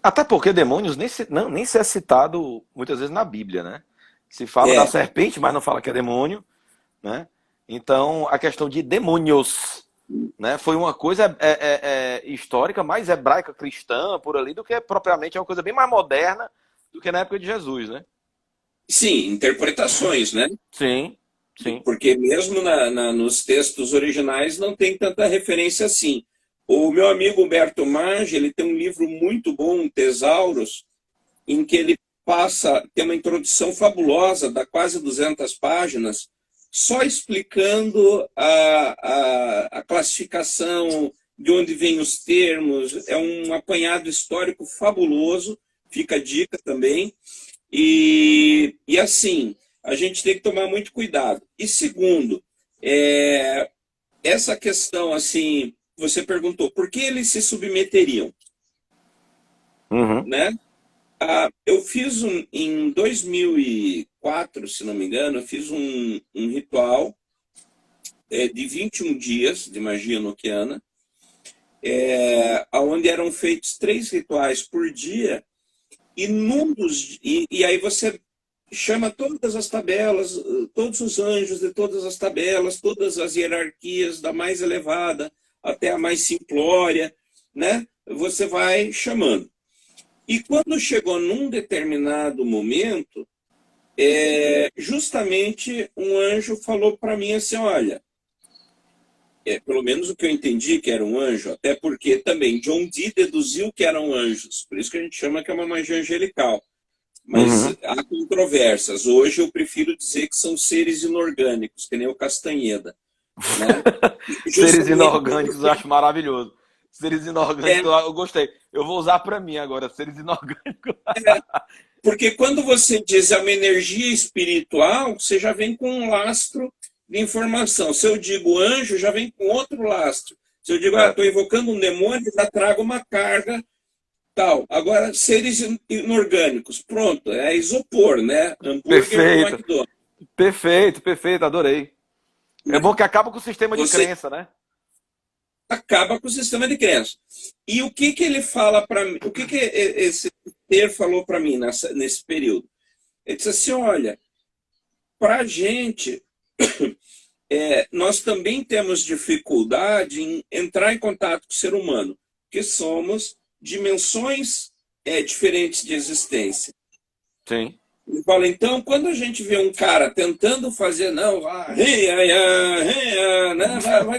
Até porque demônios nem se é citado muitas vezes na Bíblia, né? Se fala da serpente, mas não fala que é demônio, né? Então, a questão de demônios, né, foi uma coisa histórica, mais hebraica, cristã, por ali, do que propriamente é uma coisa bem mais moderna do que na época de Jesus, né? Sim, interpretações, né? Sim, sim. Porque mesmo nos textos originais não tem tanta referência assim. O meu amigo Humberto Maggi, ele tem um livro muito bom, Tesauros, em que ele tem uma introdução fabulosa, dá quase 200 páginas, só explicando a classificação, de onde vêm os termos. É um apanhado histórico fabuloso, fica a dica também. E assim, a gente tem que tomar muito cuidado. E segundo, essa questão, assim, você perguntou, por que eles se submeteriam? Uhum. Né? Eu fiz em 2004, se não me engano, eu fiz um ritual de 21 dias de magia enoquiana, onde eram feitos 3 rituais por dia, e aí você chama todas as tabelas, todos os anjos de todas as tabelas, todas as hierarquias, da mais elevada até a mais simplória, né? Você vai chamando. E quando chegou num determinado momento, justamente um anjo falou para mim assim, olha, pelo menos o que eu entendi que era um anjo, até porque também John Dee deduziu que eram anjos, por isso que a gente chama que é uma magia angelical. Mas há controvérsias. Hoje eu prefiro dizer que são seres inorgânicos, que nem o Castanheda. Né? Seres inorgânicos eu acho maravilhoso. Seres inorgânicos eu gostei. Eu vou usar para mim agora, seres inorgânicos. Porque quando você diz uma energia espiritual, você já vem com um lastro de informação. Se eu digo anjo, já vem com outro lastro. Se eu digo, estou invocando um demônio, já trago uma carga tal. Agora, seres inorgânicos, pronto, é isopor, né? Hambúrguer do McDonald's. Perfeito, adorei. É bom que acaba com o sistema de crença, né? Acaba com o sistema de crença. E o que ele fala para mim? O que esse ser falou para mim nesse período? Ele disse assim, olha, para a gente, nós também temos dificuldade em entrar em contato com o ser humano, porque somos dimensões diferentes de existência. Sim. Ele fala, então, quando a gente vê um cara tentando fazer, não, vai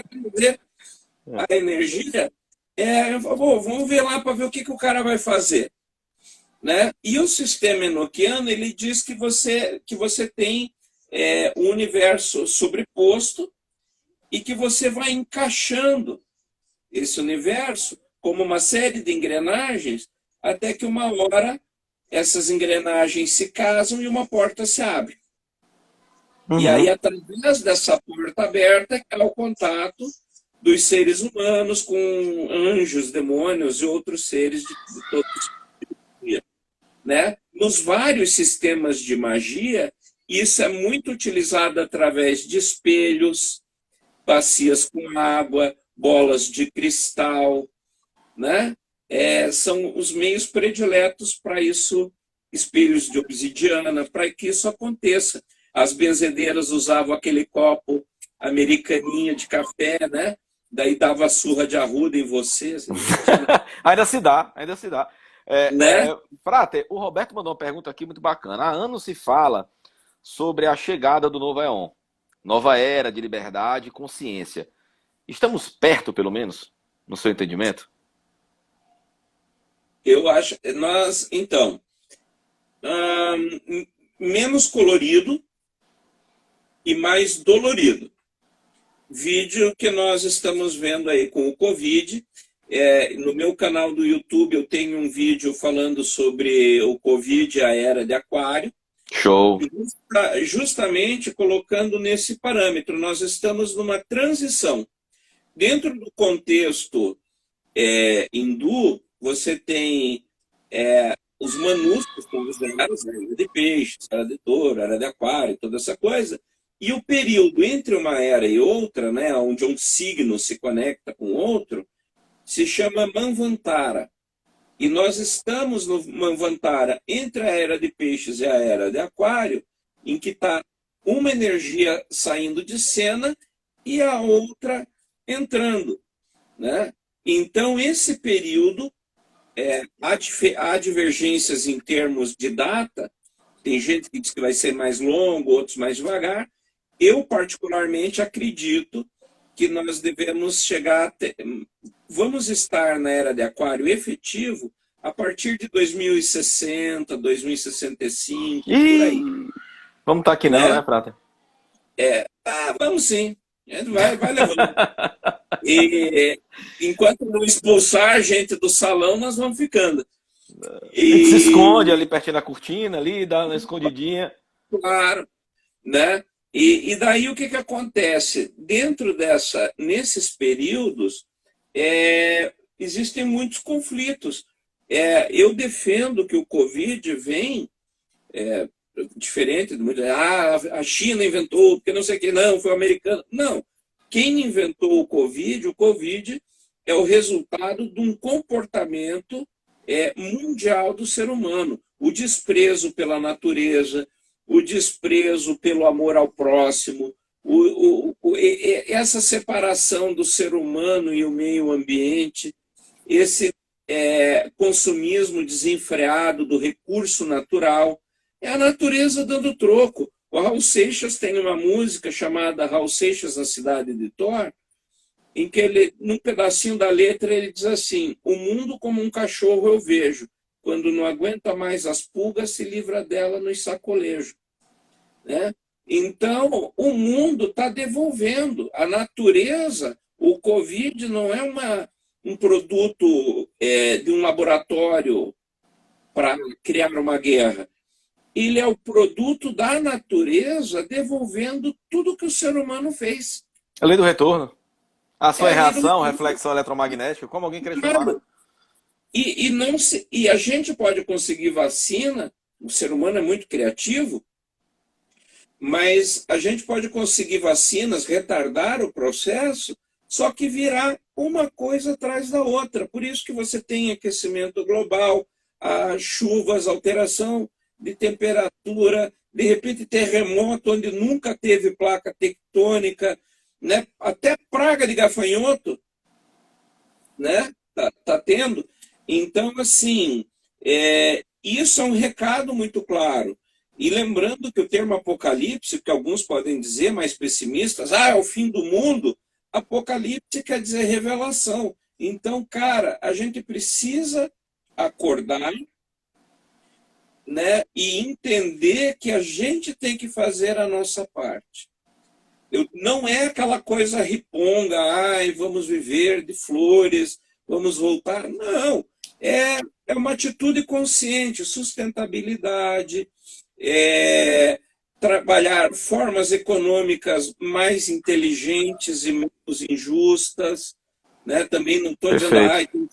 trazer a energia, vamos ver lá para ver o que o cara vai fazer. Né? E o sistema enoquiano, ele diz que você tem um universo sobreposto e que você vai encaixando esse universo como uma série de engrenagens até que uma hora essas engrenagens se casam e uma porta se abre. E aí, através dessa porta aberta, é o contato dos seres humanos com anjos, demônios e outros seres de todos os dias. Né? Nos vários sistemas de magia, isso é muito utilizado através de espelhos, bacias com água, bolas de cristal, né? São os meios prediletos para isso, espelhos de obsidiana, para que isso aconteça. As benzedeiras usavam aquele copo americaninho de café, né? Daí dava surra de arruda em você. Assim, ainda se dá. Né? Frater, o Roberto mandou uma pergunta aqui muito bacana. Há anos se fala sobre a chegada do novo Éon, nova era de liberdade e consciência. Estamos perto, pelo menos, no seu entendimento? Eu acho, menos colorido e mais dolorido. Vídeo que nós estamos vendo aí com o Covid. No meu canal do YouTube eu tenho um vídeo falando sobre o Covid e a era de Aquário. Show! Justamente colocando nesse parâmetro. Nós estamos numa transição. Dentro do contexto hindu, você tem os manus, que são os eras, era de peixes, era de touro, era de aquário, toda essa coisa. E o período entre uma era e outra, né, onde um signo se conecta com outro, se chama Manvantara. E nós estamos no Manvantara entre a era de peixes e a era de aquário, em que está uma energia saindo de cena e a outra entrando. Né? Então, esse período, há divergências em termos de data. Tem gente que diz que vai ser mais longo, outros mais devagar. Eu, particularmente, acredito que nós devemos chegar vamos estar na era de aquário efetivo a partir de 2060, 2065, por Ih, aí. vamos estar aqui não, Né? né, Frata? Vamos sim. A gente vai levando. E enquanto não expulsar a gente do salão, nós vamos ficando. A gente se esconde E, ali pertinho da cortina, ali, dá uma escondidinha. claro, né? E daí o que acontece? Nesses períodos, existem muitos conflitos. Eu defendo que o Covid vem diferente do mundo. A China inventou, porque não sei o que, não, foi o americano. Não. Quem inventou o Covid é o resultado de um comportamento mundial do ser humano. O desprezo pela natureza, o desprezo pelo amor ao próximo, essa separação do ser humano e o meio ambiente, esse consumismo desenfreado do recurso natural, é a natureza dando troco. O Raul Seixas tem uma música chamada Raul Seixas na Cidade de Thor, em que ele, num pedacinho da letra, ele diz assim: o mundo como um cachorro eu vejo, quando não aguenta mais as pulgas, se livra dela no sacolejo. Né? Então, o mundo está devolvendo. A natureza, o Covid não é um produto de um laboratório para criar uma guerra. Ele é o produto da natureza devolvendo tudo que o ser humano fez. A lei do retorno. A sua a lei do reação, retorno. reflexão eletromagnética, como alguém queria chamar, né? E a gente pode conseguir vacina, o ser humano é muito criativo, mas a gente pode conseguir vacinas, retardar o processo, só que virá uma coisa atrás da outra. Por isso que você tem aquecimento global, chuvas, alteração de temperatura, de repente terremoto onde nunca teve placa tectônica, né? Até praga de gafanhoto, né? Tá tendo. Então, assim, isso é um recado muito claro. E lembrando que o termo apocalipse, que alguns podem dizer, mais pessimistas, é o fim do mundo. Apocalipse quer dizer revelação. Então, cara, a gente precisa acordar, né, e entender que a gente tem que fazer a nossa parte. Não é aquela coisa riponga, vamos viver de flores, vamos voltar. Não, é uma atitude consciente, sustentabilidade, trabalhar formas econômicas mais inteligentes e menos injustas. Né? Também não estou dizendo,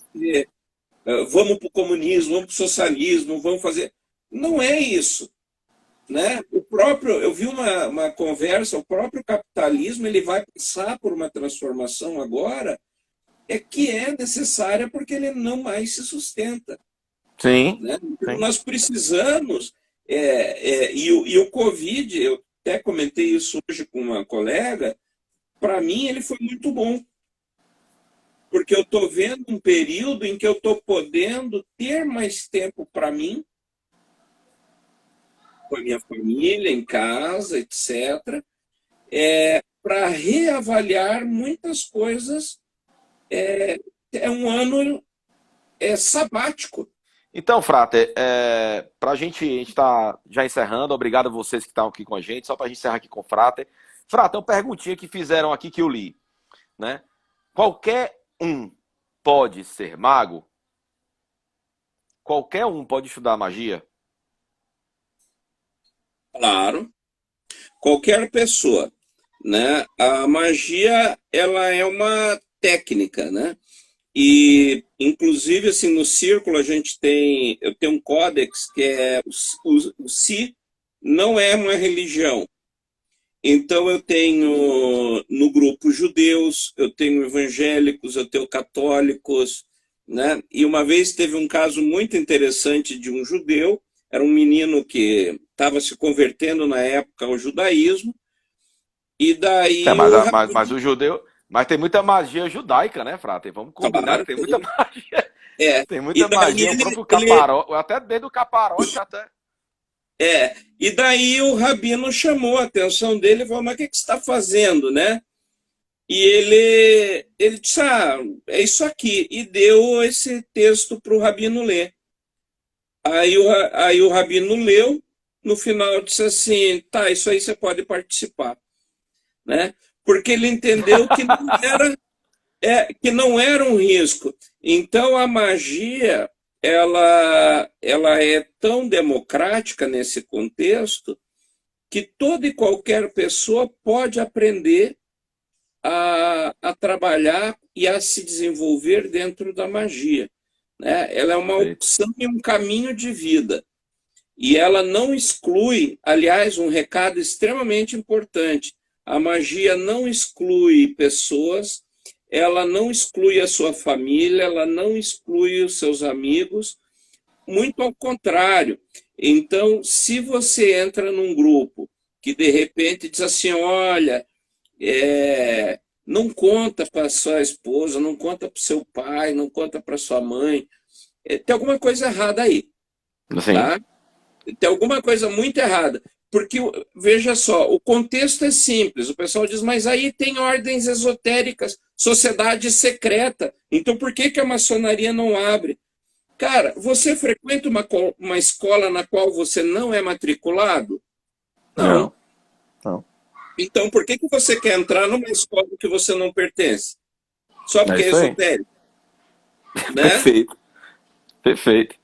vamos para o comunismo, vamos para o socialismo, vamos fazer... Não é isso. Né? Eu vi uma conversa, o próprio capitalismo ele vai passar por uma transformação agora que é necessária porque ele não mais se sustenta. Sim. Né? Então, Sim. nós precisamos, e o Covid, eu até comentei isso hoje com uma colega, para mim ele foi muito bom. Porque eu estou vendo um período em que eu estou podendo ter mais tempo para mim, com a minha família, em casa, etc., para reavaliar muitas coisas. É um ano sabático. Então, Frater, para a gente está já encerrando, obrigado a vocês que estão aqui com a gente, só para a gente encerrar aqui com o Frater. Frater, uma perguntinha que fizeram aqui que eu li. Né? Qualquer um pode ser mago? Qualquer um pode estudar magia? Claro, qualquer pessoa, né? A magia, ela é uma técnica, né? E, inclusive, assim, no círculo eu tenho um códex que é o Si não é uma religião. Então eu tenho no grupo judeus, eu tenho evangélicos, eu tenho católicos, né? E uma vez teve um caso muito interessante de um judeu, era um menino que estava se convertendo na época ao judaísmo, e daí mas o judeu... Mas tem muita magia judaica, né, Frater? Vamos combinar, claro, tem muita magia. Tem muita e daí magia, o próprio caparote, até dentro do caparote até. E daí o rabino chamou a atenção dele e falou, mas o que você está fazendo, né? E ele disse, é isso aqui, e deu esse texto para o rabino ler. Aí o rabino leu, no final disse assim, tá, isso aí você pode participar, né? Porque ele entendeu que não era um risco. Então a magia, ela é tão democrática nesse contexto que toda e qualquer pessoa pode aprender a trabalhar e a se desenvolver dentro da magia, né? Ela é uma Perfeito. opção e um caminho de vida. E ela não exclui, aliás, um recado extremamente importante: a magia não exclui pessoas, ela não exclui a sua família, ela não exclui os seus amigos, muito ao contrário. Então, se você entra num grupo que de repente diz assim, olha, não conta para sua esposa, não conta para o seu pai, não conta para sua mãe, tem alguma coisa errada aí, Sim, tá? Tem alguma coisa muito errada. Porque, veja só, o contexto é simples. O pessoal diz, mas aí tem ordens esotéricas, sociedade secreta. Então por que a maçonaria não abre? Cara, você frequenta uma escola na qual você não é matriculado? Não. não, não. Então por que você quer entrar numa escola que você não pertence? Só É porque é isso aí. esotérico, né? Perfeito, perfeito.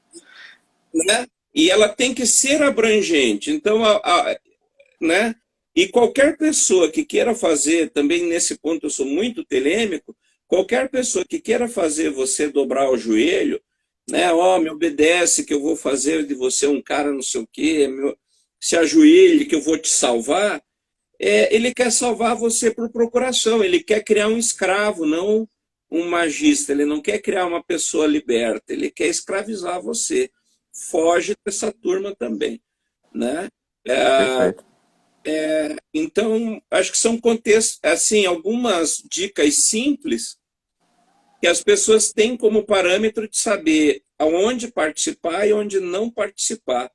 Né? E ela tem que ser abrangente. Então, né? E qualquer pessoa que queira fazer, também nesse ponto eu sou muito telêmico, qualquer pessoa que queira fazer você dobrar o joelho, né? Ó, me obedece que eu vou fazer de você um cara não sei o quê, se ajoelhe que eu vou te salvar, ele quer salvar você por procuração, ele quer criar um escravo, não um magista, ele não quer criar uma pessoa liberta, ele quer escravizar você. Foge dessa turma também, né? Perfeito. Então, acho que são contextos, assim, algumas dicas simples que as pessoas têm como parâmetro de saber aonde participar e onde não participar,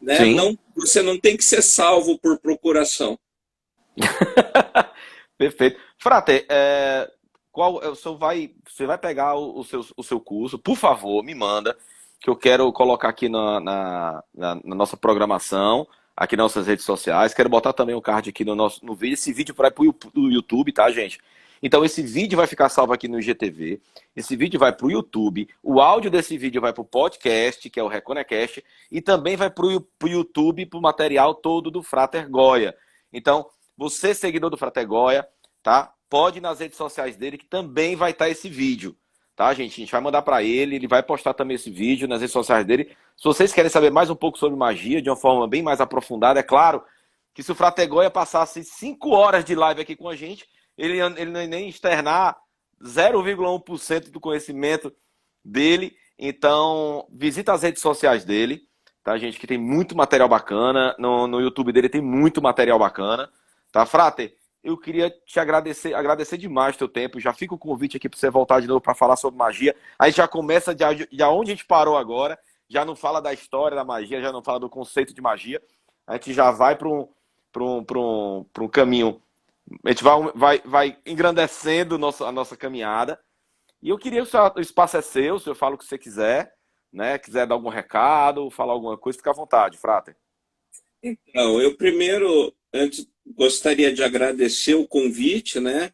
né? Sim. Não, você não tem que ser salvo por procuração. Perfeito. Frate, você vai pegar o seu curso, por favor, me manda, que eu quero colocar aqui na nossa programação, aqui nas nossas redes sociais. Quero botar também o card aqui no vídeo. Esse vídeo vai pro YouTube, tá, gente? Então esse vídeo vai ficar salvo aqui no IGTV, esse vídeo vai pro YouTube, o áudio desse vídeo vai pro podcast, que é o Reconecast, e também vai pro YouTube, pro material todo do Frater Goya. Então, você, seguidor do Frater Goya, tá? Pode ir nas redes sociais dele, que também vai estar esse vídeo, tá, gente? A gente vai mandar para ele vai postar também esse vídeo nas redes sociais dele. Se vocês querem saber mais um pouco sobre magia, de uma forma bem mais aprofundada, é claro que se o Frater Goya passasse 5 horas de live aqui com a gente, ele não ia nem externar 0,1% do conhecimento dele. Então, visita as redes sociais dele, tá, gente? Que tem muito material bacana. No YouTube dele tem muito material bacana, tá, Frater? Eu queria te agradecer demais o teu tempo. Já fica o convite aqui para você voltar de novo para falar sobre magia. Aí já começa de onde a gente parou agora. Já não fala da história da magia, já não fala do conceito de magia. A gente já vai para um caminho. A gente vai engrandecendo a nossa caminhada. E eu queria, o espaço é seu, o senhor fala o que você quiser, né? Quiser dar algum recado, falar alguma coisa, fica à vontade, Frater. Então, eu primeiro, antes, gostaria de agradecer o convite, né?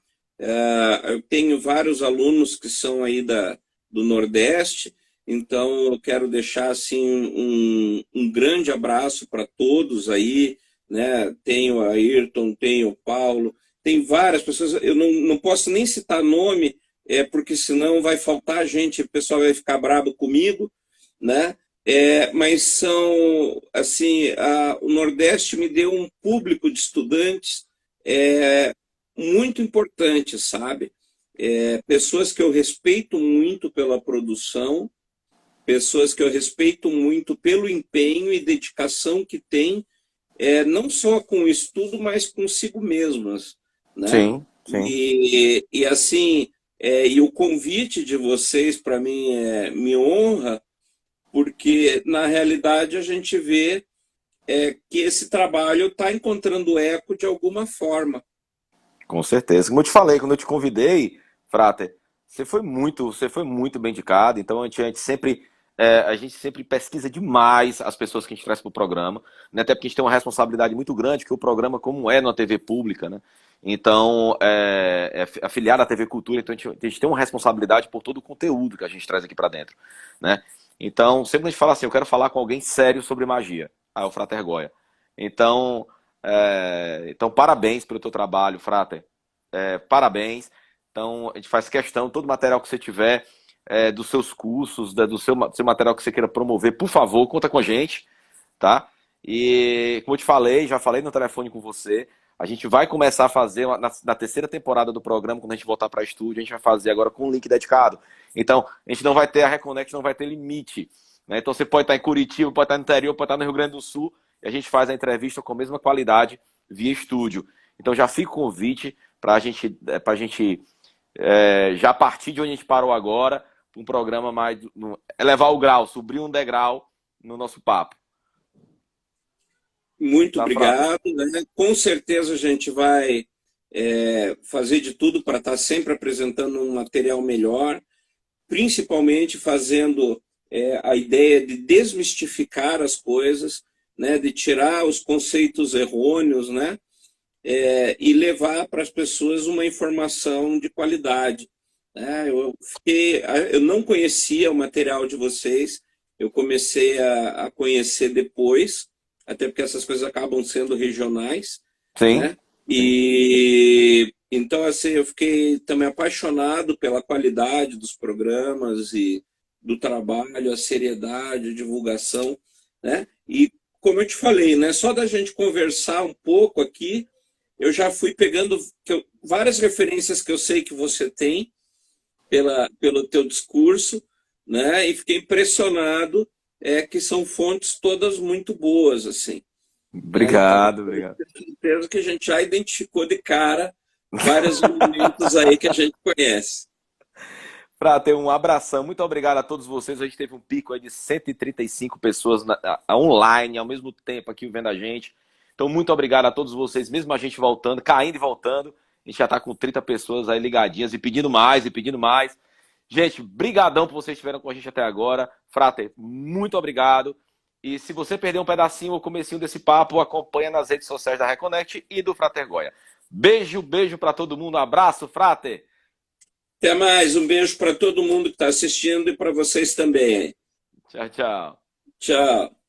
Eu tenho vários alunos que são aí do Nordeste, então eu quero deixar assim um grande abraço para todos aí, né? Tenho a Ayrton, tenho o Paulo, tem várias pessoas, eu não posso nem citar nome, porque senão vai faltar gente, o pessoal vai ficar bravo comigo, né? Mas são, assim, o Nordeste me deu um público de estudantes muito importante, sabe? Pessoas que eu respeito muito pela produção, pessoas que eu respeito muito pelo empenho e dedicação que têm, não só com o estudo, mas consigo mesmas, né? Sim, sim. E assim, e o convite de vocês, para mim, me honra, porque na realidade a gente vê que esse trabalho está encontrando eco de alguma forma. Com certeza. Como eu te falei, quando eu te convidei, Frater, você foi muito bem indicado. Então a gente sempre a gente sempre pesquisa demais as pessoas que a gente traz para o programa, né? Até porque a gente tem uma responsabilidade muito grande, que o programa, como é numa TV pública, né? Então, é afiliado à TV Cultura, então a gente tem uma responsabilidade por todo o conteúdo que a gente traz aqui para dentro, né? Então, sempre a gente fala assim, eu quero falar com alguém sério sobre magia. Ah, é o Frater Goya. Então, então, parabéns pelo teu trabalho, Frater. Parabéns. Então, a gente faz questão, todo material que você tiver, dos seus cursos, do seu material que você queira promover, por favor, conta com a gente, tá? E, como eu te falei, já falei no telefone com você, a gente vai começar a fazer, na terceira temporada do programa, quando a gente voltar para estúdio, a gente vai fazer agora com um link dedicado. Então, a gente não vai ter, a Reconnect não vai ter limite, né? Então, você pode estar em Curitiba, pode estar no interior, pode estar no Rio Grande do Sul, e a gente faz a entrevista com a mesma qualidade via estúdio. Então, já fica o convite para a gente, já a partir de onde a gente parou agora, um programa mais, elevar o grau, subir um degrau no nosso papo. Muito obrigado, né? Com certeza a gente vai fazer de tudo para estar sempre apresentando um material melhor, principalmente fazendo a ideia de desmistificar as coisas, né? De tirar os conceitos errôneos, né? E levar para as pessoas uma informação de qualidade. Eu não conhecia o material de vocês, eu comecei a conhecer depois, até porque essas coisas acabam sendo regionais. Sim. Né? E então, assim, eu fiquei também apaixonado pela qualidade dos programas e do trabalho, a seriedade, a divulgação, né? E como eu te falei, né, só da gente conversar um pouco aqui, eu já fui pegando várias referências que eu sei que você tem pelo teu discurso, né? E fiquei impressionado que são fontes todas muito boas, assim. Obrigado, Então, obrigado. tenho certeza que a gente já identificou de cara vários momentos aí que a gente conhece. Frater, um abração, muito obrigado a todos vocês. A gente teve um pico aí de 135 pessoas online ao mesmo tempo aqui vendo a gente. Então, muito obrigado a todos vocês, mesmo a gente voltando, caindo e voltando. A gente já está com 30 pessoas aí ligadinhas e pedindo mais, e pedindo mais. Gente, brigadão por vocês estiverem com a gente até agora. Frater, muito obrigado. E se você perdeu um pedacinho ou comecinho desse papo, acompanha nas redes sociais da Reconnect e do Frater Goya. Beijo, beijo para todo mundo. Um abraço, Frater. Até mais. Um beijo para todo mundo que está assistindo e para vocês também. Tchau, tchau. Tchau.